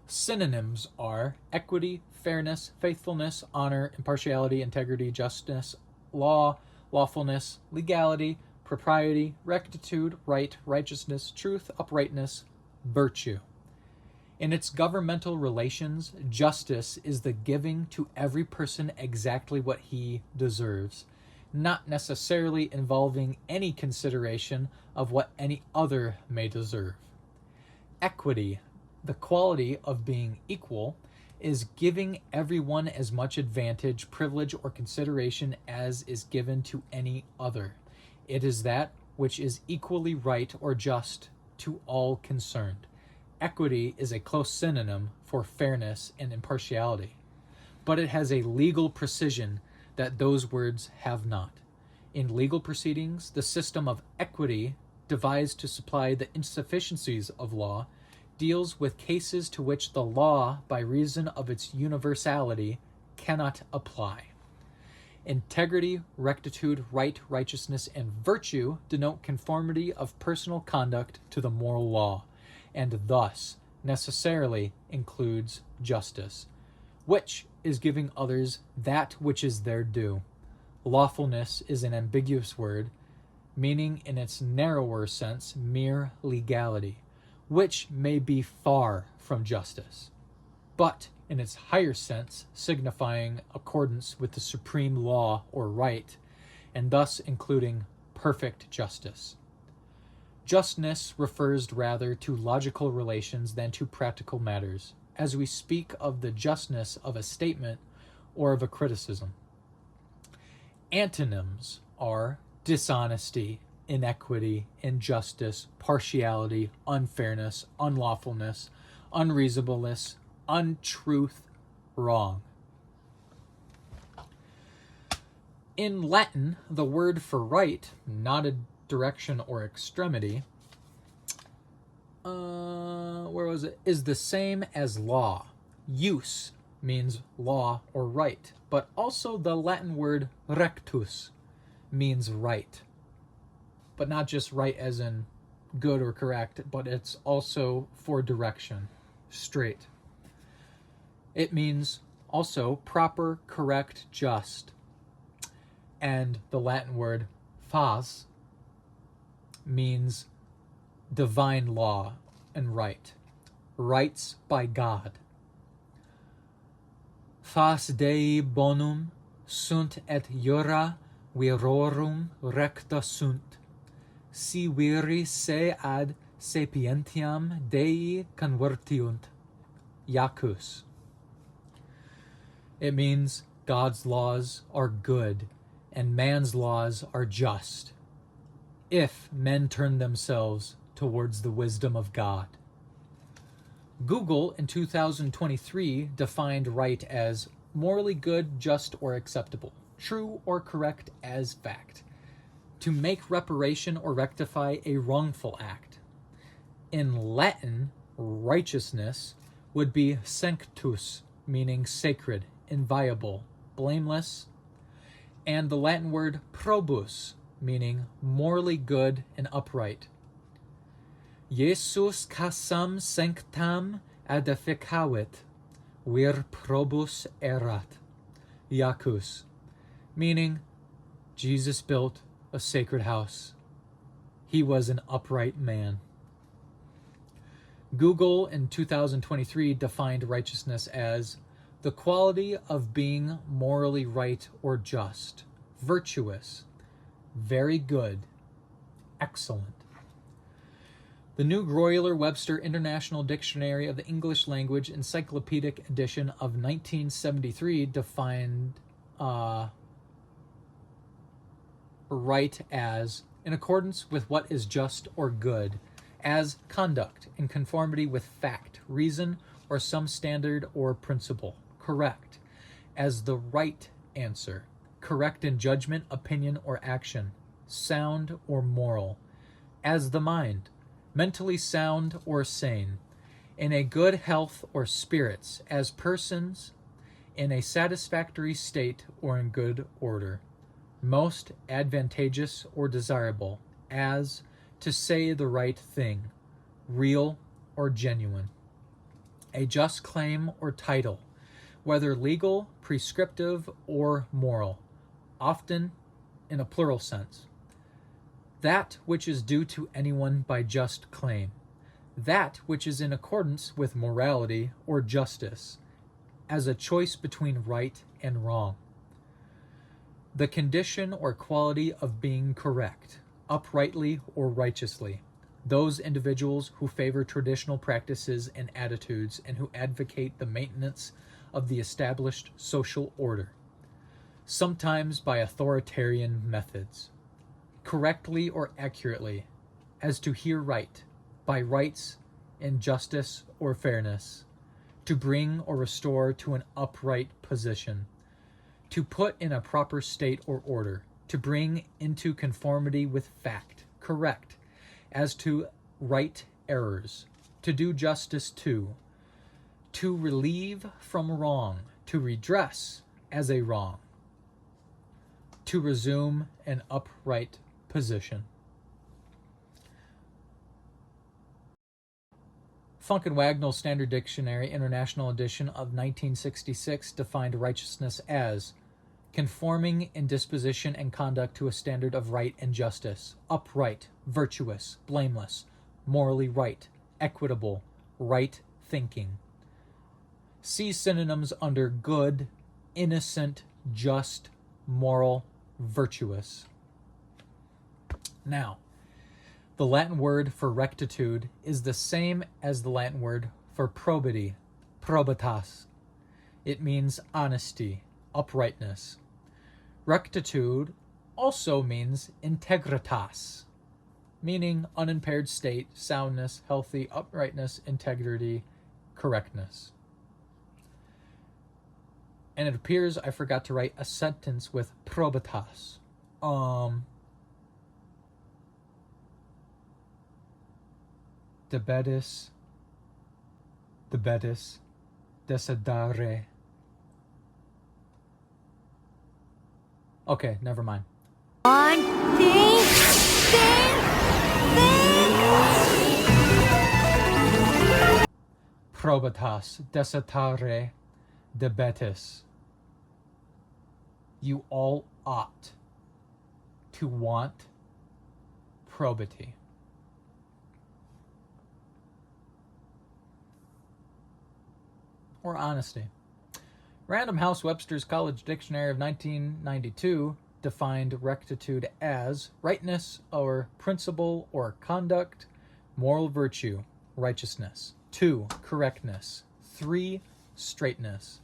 Synonyms are equity, fairness, faithfulness, honor, impartiality, integrity, justice, law, lawfulness, legality, propriety, rectitude, right, righteousness, truth, uprightness, virtue. In its governmental relations, justice is the giving to every person exactly what he deserves, not necessarily involving any consideration of what any other may deserve. Equity, the quality of being equal, is giving everyone as much advantage, privilege, or consideration as is given to any other. It is that which is equally right or just to all concerned. Equity is a close synonym for fairness and impartiality, but it has a legal precision that those words have not. In legal proceedings, the system of equity, devised to supply the insufficiencies of law, deals with cases to which the law, by reason of its universality, cannot apply. Integrity, rectitude, right, righteousness, and virtue denote conformity of personal conduct to the moral law, and thus necessarily includes justice, which is giving others that which is their due. Lawfulness is an ambiguous word, meaning in its narrower sense mere legality, which may be far from justice, but in its higher sense signifying accordance with the supreme law or right, and thus including perfect justice. Justness refers rather to logical relations than to practical matters, as we speak of the justness of a statement or of a criticism. Antonyms are dishonesty, inequity, injustice, partiality, unfairness, unlawfulness, unreasonableness, untruth, wrong. In Latin, the word for right, not a direction or extremity, is the same as law. Use means law or right, but also the Latin word rectus means right. But not just right as in good or correct, but it's also for direction, straight. It means also proper, correct, just. And the Latin word fas means divine law and right, rights by God. Fas Dei bonum sunt et iura virorum recta sunt. Si viri se ad sapientiam Dei convertiunt. Iacchus. It means God's laws are good and man's laws are just, if men turn themselves towards the wisdom of God. Google in 2023 defined right as morally good, just, or acceptable, true or correct as fact, to make reparation or rectify a wrongful act. In Latin, righteousness would be sanctus, meaning sacred, inviolable, blameless, and the Latin word probus, meaning morally good and upright. Jesus casam sanctam edificavit, vir probus erat, iacus, meaning Jesus built a sacred house. He was an upright man. Google in 2023 defined righteousness as the quality of being morally right or just, virtuous, very good, excellent. The New Groyler-Webster International Dictionary of the English Language Encyclopedic Edition of 1973 defined right as in accordance with what is just or good, as conduct in conformity with fact, reason, or some standard or principle, correct, as the right answer, correct in judgment, opinion, or action, sound or moral, as the mind, mentally sound or sane, in a good health or spirits, as persons in a satisfactory state or in good order, most advantageous or desirable, as to say the right thing, real or genuine, a just claim or title, whether legal, prescriptive, or moral, often in a plural sense, that which is due to anyone by just claim, that which is in accordance with morality or justice, as a choice between right and wrong, the condition or quality of being correct, uprightly or righteously, those individuals who favor traditional practices and attitudes and who advocate the maintenance of the established social order, sometimes by authoritarian methods, correctly or accurately, as to hear right, by rights and justice or fairness, to bring or restore to an upright position, to put in a proper state or order, to bring into conformity with fact, correct, as to right errors, to do justice to relieve from wrong, to redress as a wrong, to resume an upright position. Funk and Wagnall Standard Dictionary, International Edition of 1966, defined righteousness as conforming in disposition and conduct to a standard of right and justice, upright, virtuous, blameless, morally right, equitable, right thinking. See synonyms under good, innocent, just, moral, virtuous. Now, the Latin word for rectitude is the same as the Latin word for probity, probitas. It means honesty, uprightness. Rectitude also means integritas, meaning unimpaired state, soundness, healthy, uprightness, integrity, correctness. And it appears I forgot to write a sentence with probitas. Debetis, desidare. Okay, never mind. Probitas, desidare, debetis. You all ought to want probity. Or honesty. Random House Webster's College Dictionary of 1992 defined rectitude as rightness or principle or conduct, moral virtue, righteousness. 2, correctness. 3, straightness.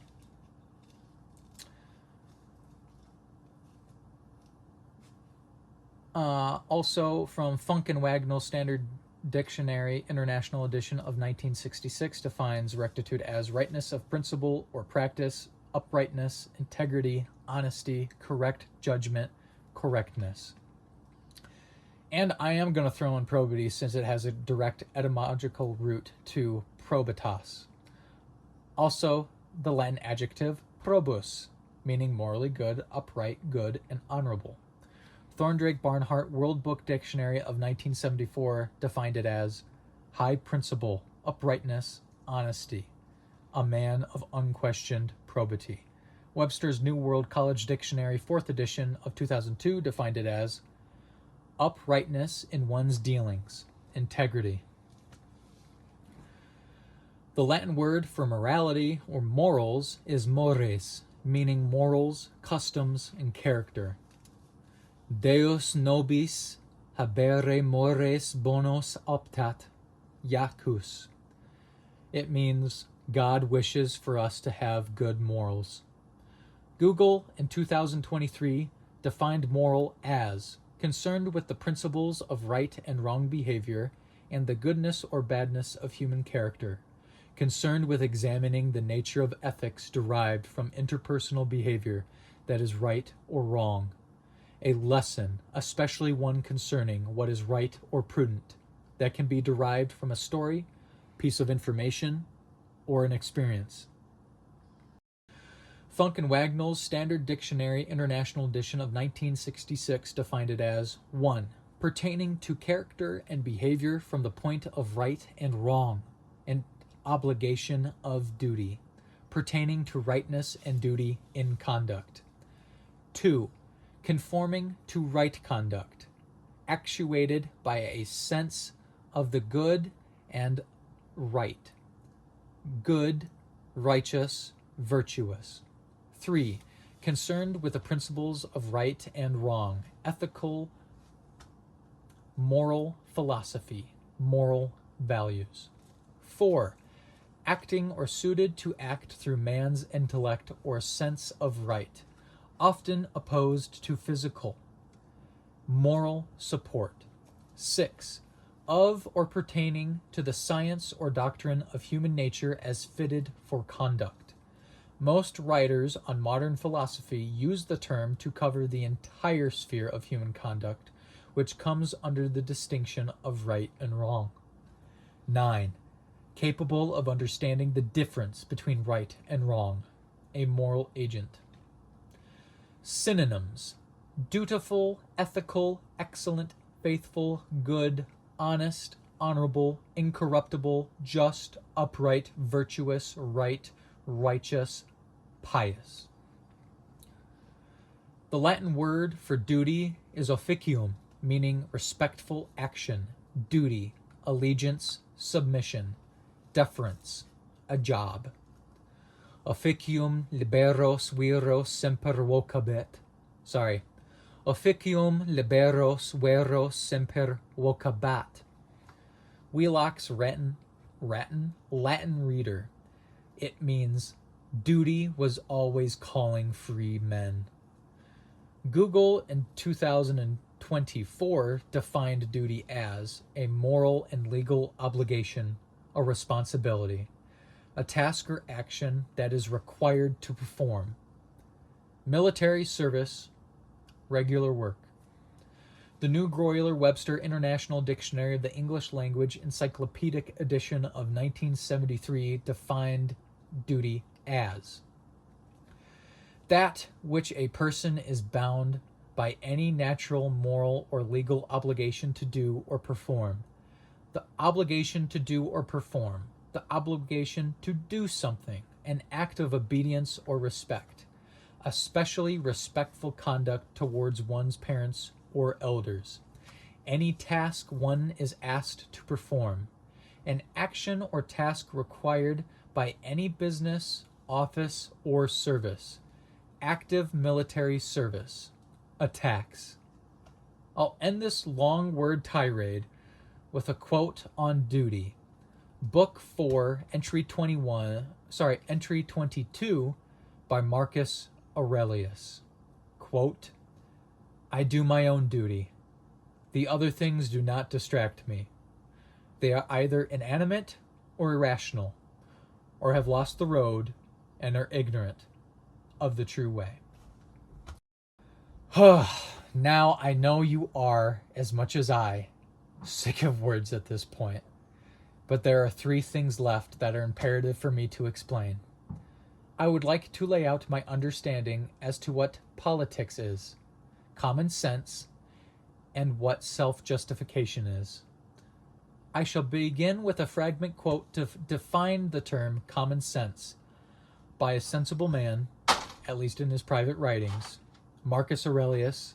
Also from Funk and Wagnall Standard Dictionary, International Edition of 1966, defines rectitude as rightness of principle or practice, uprightness, integrity, honesty, correct judgment, correctness. And I am going to throw in probity since it has a direct etymological root to probitas. Also, the Latin adjective probus, meaning morally good, upright, good, and honorable. Thorndrake Barnhart World Book Dictionary of 1974 defined it as high principle, uprightness, honesty, a man of unquestioned probity. Webster's New World College Dictionary, 4th edition of 2002, defined it as uprightness in one's dealings, integrity. The Latin word for morality or morals is mores, meaning morals, customs, and character. Deus nobis habere mores bonos optat iacus. It means God wishes for us to have good morals. Google in 2023 defined moral as concerned with the principles of right and wrong behavior and the goodness or badness of human character, concerned with examining the nature of ethics derived from interpersonal behavior that is right or wrong, a lesson, especially one concerning what is right or prudent, that can be derived from a story, piece of information, or an experience. Funk and Wagnall's Standard Dictionary International Edition of 1966 defined it as 1. Pertaining to character and behavior from the point of right and wrong, and obligation of duty, pertaining to rightness and duty in conduct. 2. Conforming to right conduct, actuated by a sense of the good and right, good, righteous, virtuous. 3. Concerned with the principles of right and wrong, ethical, moral philosophy, moral values. 4. Acting or suited to act through man's intellect or sense of right, often opposed to physical, moral support. 6. Of or pertaining to the science or doctrine of human nature as fitted for conduct. Most writers on modern philosophy use the term to cover the entire sphere of human conduct, which comes under the distinction of right and wrong. 9. Capable of understanding the difference between right and wrong, a moral agent. Synonyms: dutiful, ethical, excellent, faithful, good, honest, honorable, incorruptible, just, upright, virtuous, right, righteous, pious. The Latin word for duty is officium, meaning respectful action, duty, allegiance, submission, deference, a job. Officium liberos viros semper vocabit. Officium liberos veros semper vocabat. Wheelock's Latin reader. It means duty was always calling free men. Google in 2024 defined duty as a moral and legal obligation, a responsibility, a task or action that is required to perform. Military service, regular work. The New Groyler-Webster International Dictionary of the English Language Encyclopedic Edition of 1973 defined duty as that which a person is bound by any natural, moral, or legal obligation to do or perform. The obligation to do or perform. The obligation to do something, an act of obedience or respect, especially respectful conduct towards one's parents or elders. Any task one is asked to perform. An action or task required by any business, office, or service. Active military service. A tax. I'll end this long word tirade with a quote on duty. Book 4, entry 22 by Marcus Aurelius. Quote, I do my own duty. The other things do not distract me. They are either inanimate or irrational, or have lost the road and are ignorant of the true way. Now I know you are, as much as I, sick of words at this point. But there are 3 things left that are imperative for me to explain. I would like to lay out my understanding as to what politics is, common sense, and what self-justification is. I shall begin with a fragment quote to define the term common sense by a sensible man, at least in his private writings, Marcus Aurelius,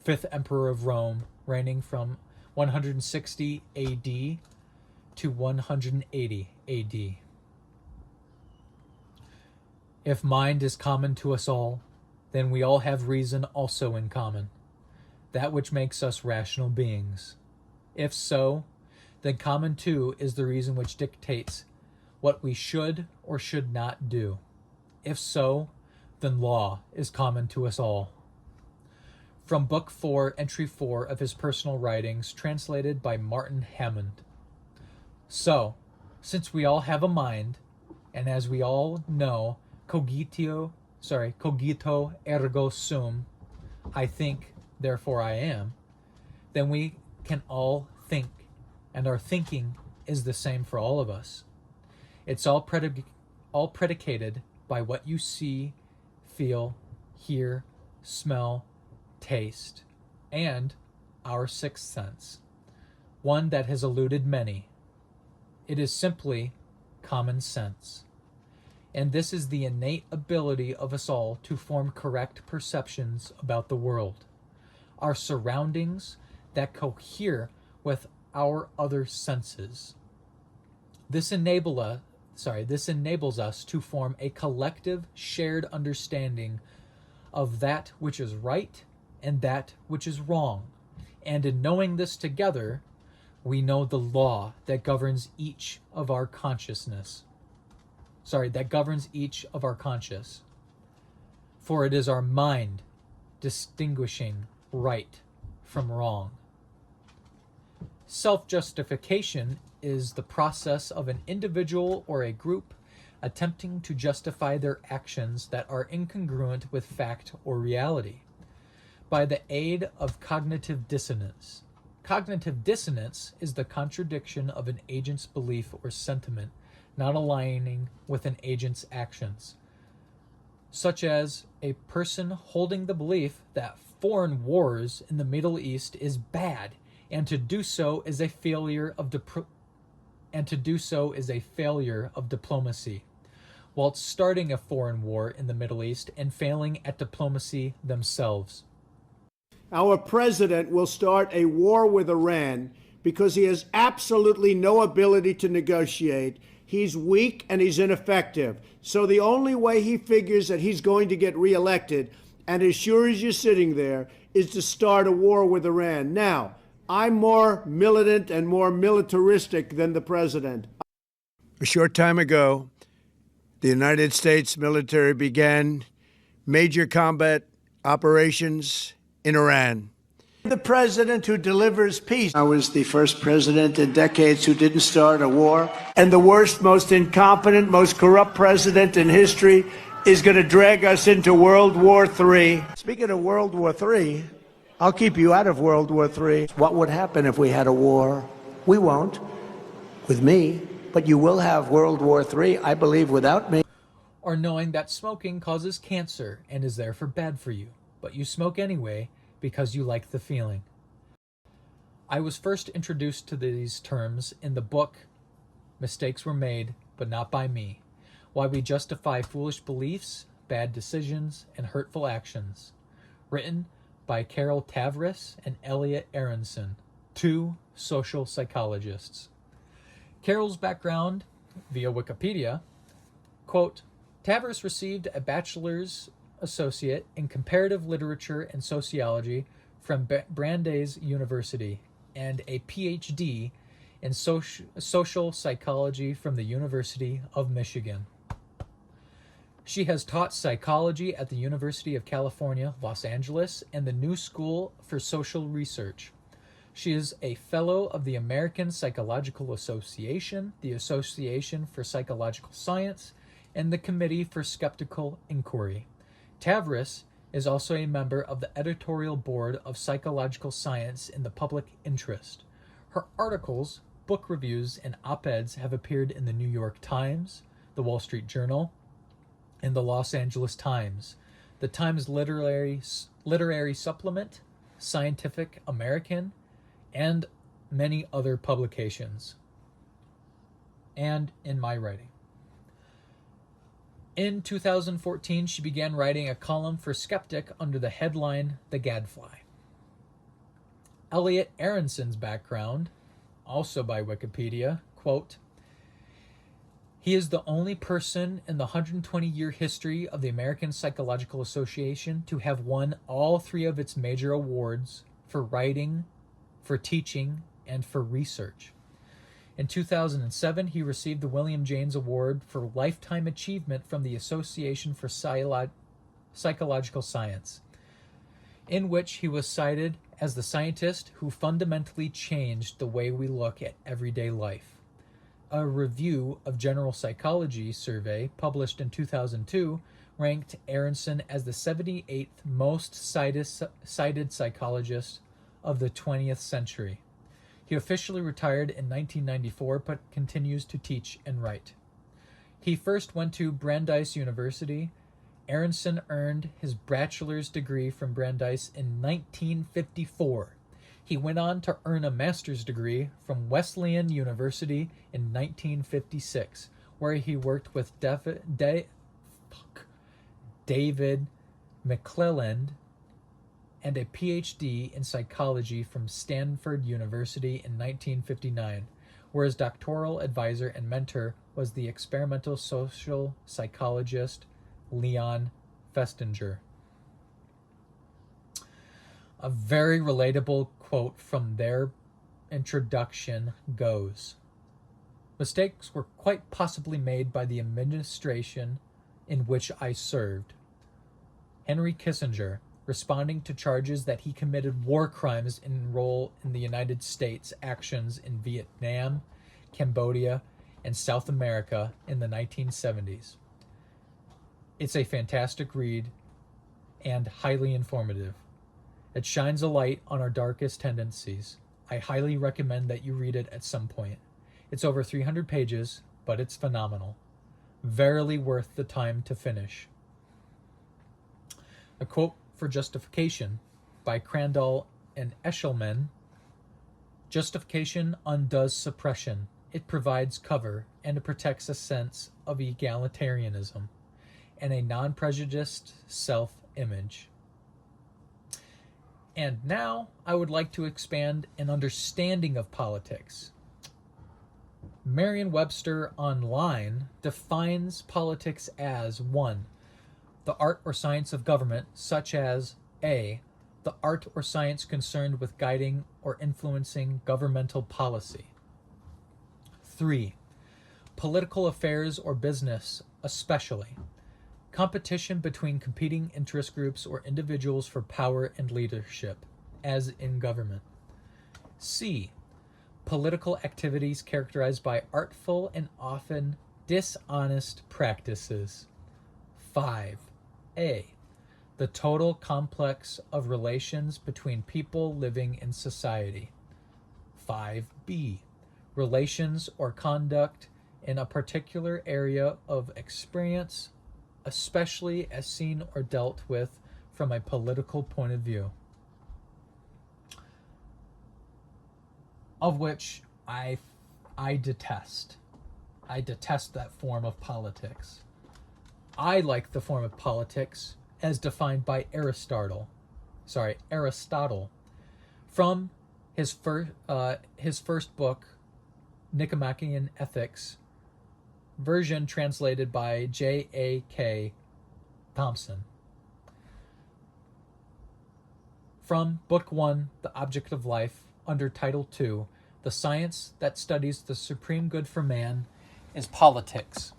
5th Emperor of Rome, reigning from 160 AD to 180 AD. If mind is common to us all, then we all have reason also in common, that which makes us rational beings. If so, then common too is the reason which dictates what we should or should not do. If so, then law is common to us all. From Book 4, Entry 4 of his personal writings, translated by Martin Hammond. So, since we all have a mind, and as we all know, cogito ergo sum, I think, therefore I am, then we can all think, and our thinking is the same for all of us. It's all predicated by what you see, feel, hear, smell, taste, and our sixth sense, one that has eluded many. It is simply common sense. And this is the innate ability of us all to form correct perceptions about the world, our surroundings that cohere with our other senses. This enables us to form a collective shared understanding of that which is right and that which is wrong. And in knowing this together, we know the law that governs each of our conscious. For it is our mind distinguishing right from wrong. Self-justification is the process of an individual or a group attempting to justify their actions that are incongruent with fact or reality by the aid of cognitive dissonance. Cognitive dissonance is the contradiction of an agent's belief or sentiment not aligning with an agent's actions, such as a person holding the belief that foreign wars in the Middle East is bad, and to do so is a failure of diplomacy, whilst starting a foreign war in the Middle East and failing at diplomacy themselves. Our president will start a war with Iran because he has absolutely no ability to negotiate. He's weak and he's ineffective. So the only way he figures that he's going to get reelected, and as sure as you're sitting there, is to start a war with Iran. Now, I'm more militant and more militaristic than the president. A short time ago, the United States military began major combat operations in Iran. The president who delivers peace. I was the first president in decades who didn't start a war. And the worst, most incompetent, most corrupt president in history is going to drag us into World War III. Speaking of World War III, I'll keep you out of World War III. What would happen if we had a war? We won't, with me, but you will have World War III, I believe, without me. Or knowing that smoking causes cancer and is therefore bad for you, but you smoke anyway because you like the feeling. I was first introduced to these terms in the book Mistakes Were Made, but Not by Me, Why We Justify Foolish Beliefs, Bad Decisions, and Hurtful Actions, written by Carol Tavris and Elliot Aronson, two social psychologists. Carol's background, via Wikipedia, quote, Tavris received a bachelor's associate in comparative literature and sociology from Brandeis University and a PhD in social psychology from the University of Michigan. She has taught psychology at the University of California, Los Angeles, and the New School for Social Research. She is a fellow of the American Psychological Association, the Association for Psychological Science, and the Committee for Skeptical Inquiry. Tavris is also a member of the editorial board of Psychological Science in the Public Interest. Her articles, book reviews, and op-eds have appeared in the New York Times, the Wall Street Journal, and the Los Angeles Times, the Times Literary Supplement, Scientific American, and many other publications, and in my writing. In 2014, she began writing a column for Skeptic under the headline The Gadfly. Elliot Aronson's background, also by Wikipedia, quote, he is the only person in the 120-year history of the American Psychological Association to have won all three of its major awards for writing, for teaching, and for research. In 2007, he received the William James Award for Lifetime Achievement from the Association for Psychological Science, in which he was cited as the scientist who fundamentally changed the way we look at everyday life. A review of General Psychology survey published in 2002 ranked Aronson as the 78th most cited psychologist of the 20th century. He officially retired in 1994 but continues to teach and write. He first went to Brandeis University. Aronson earned his bachelor's degree from Brandeis in 1954. He went on to earn a master's degree from Wesleyan University in 1956, where he worked with David McClelland, and a PhD in psychology from Stanford University in 1959, where his doctoral advisor and mentor was the experimental social psychologist Leon Festinger. A very relatable quote from their introduction goes, mistakes were quite possibly made by the administration in which I served. Henry Kissinger, responding to charges that he committed war crimes in role in the United States actions in Vietnam, Cambodia, and South America in the 1970s. It's a fantastic read and highly informative. It shines a light on our darkest tendencies. I highly recommend that you read it at some point. It's over 300 pages, but it's phenomenal. Verily worth the time to finish. A quote for Justification by Crandall and Eshelman. Justification undoes suppression. It provides cover, and it protects a sense of egalitarianism and a non-prejudiced self-image. And now I would like to expand an understanding of politics. Merriam-Webster Online defines politics as 1. The art or science of government, such as a. The art or science concerned with guiding or influencing governmental policy. 3. Political affairs or business, especially. Competition between competing interest groups or individuals for power and leadership, as in government. C. Political activities characterized by artful and often dishonest practices. 5. A. The total complex of relations between people living in society. 5b. Relations or conduct in a particular area of experience, especially as seen or dealt with from a political point of view. Of which I detest. I detest that form of politics. I like the form of politics as defined by Aristotle, from his first book, Nicomachean Ethics, version translated by J.A.K. Thompson. From Book 1, The Object of Life, under Title 2, The Science that Studies the Supreme Good for Man is Politics.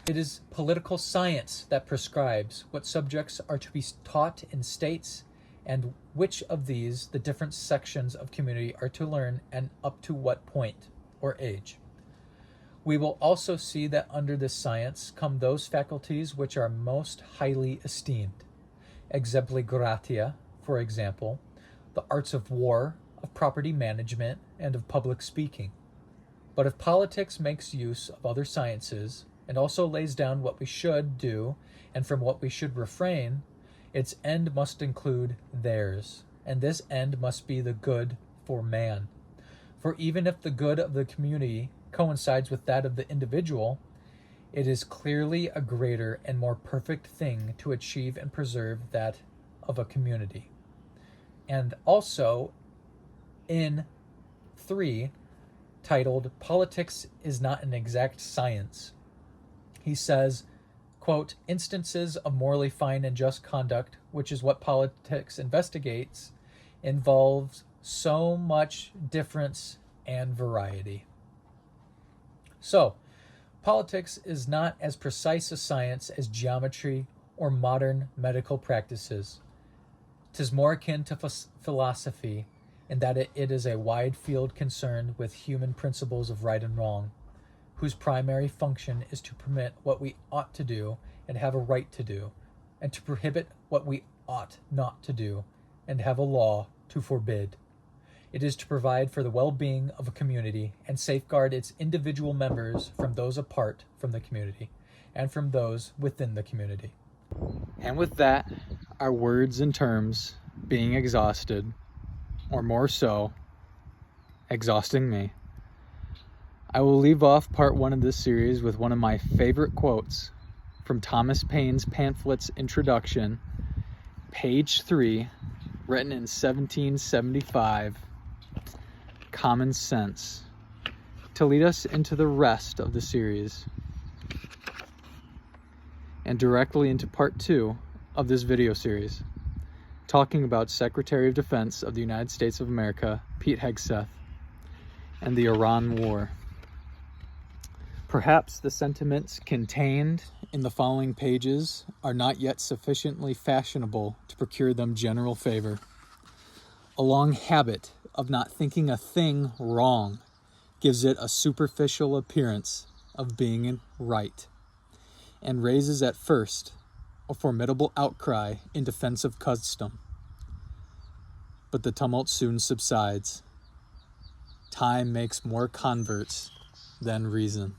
It is political science that prescribes what subjects are to be taught in states and which of these the different sections of community are to learn and up to what point or age. We will also see that under this science come those faculties which are most highly esteemed. Exempli gratia, for example, the arts of war, of property management, and of public speaking. But if politics makes use of other sciences, and also lays down what we should do and from what we should refrain, its end must include theirs, and this end must be the good for man. For even if the good of the community coincides with that of the individual, it is clearly a greater and more perfect thing to achieve and preserve that of a community. And also in 3, titled Politics is Not an Exact Science, he says, quote, instances of morally fine and just conduct, which is what politics investigates, involves so much difference and variety. So, politics is not as precise a science as geometry or modern medical practices. 'Tis more akin to philosophy in that it is a wide field concerned with human principles of right and wrong, whose primary function is to permit what we ought to do and have a right to do, and to prohibit what we ought not to do and have a law to forbid. It is to provide for the well-being of a community and safeguard its individual members from those apart from the community and from those within the community. And with that, our words and terms being exhausted, or more so, exhausting me, I will leave off part 1 of this series with one of my favorite quotes from Thomas Paine's pamphlet's introduction, page 3, written in 1775, Common Sense, to lead us into the rest of the series and directly into part 2 of this video series, talking about Secretary of Defense of the United States of America, Pete Hegseth, and the Iran War. Perhaps the sentiments contained in the following pages are not yet sufficiently fashionable to procure them general favor. A long habit of not thinking a thing wrong gives it a superficial appearance of being right, and raises at first a formidable outcry in defense of custom. But the tumult soon subsides. Time makes more converts than reason.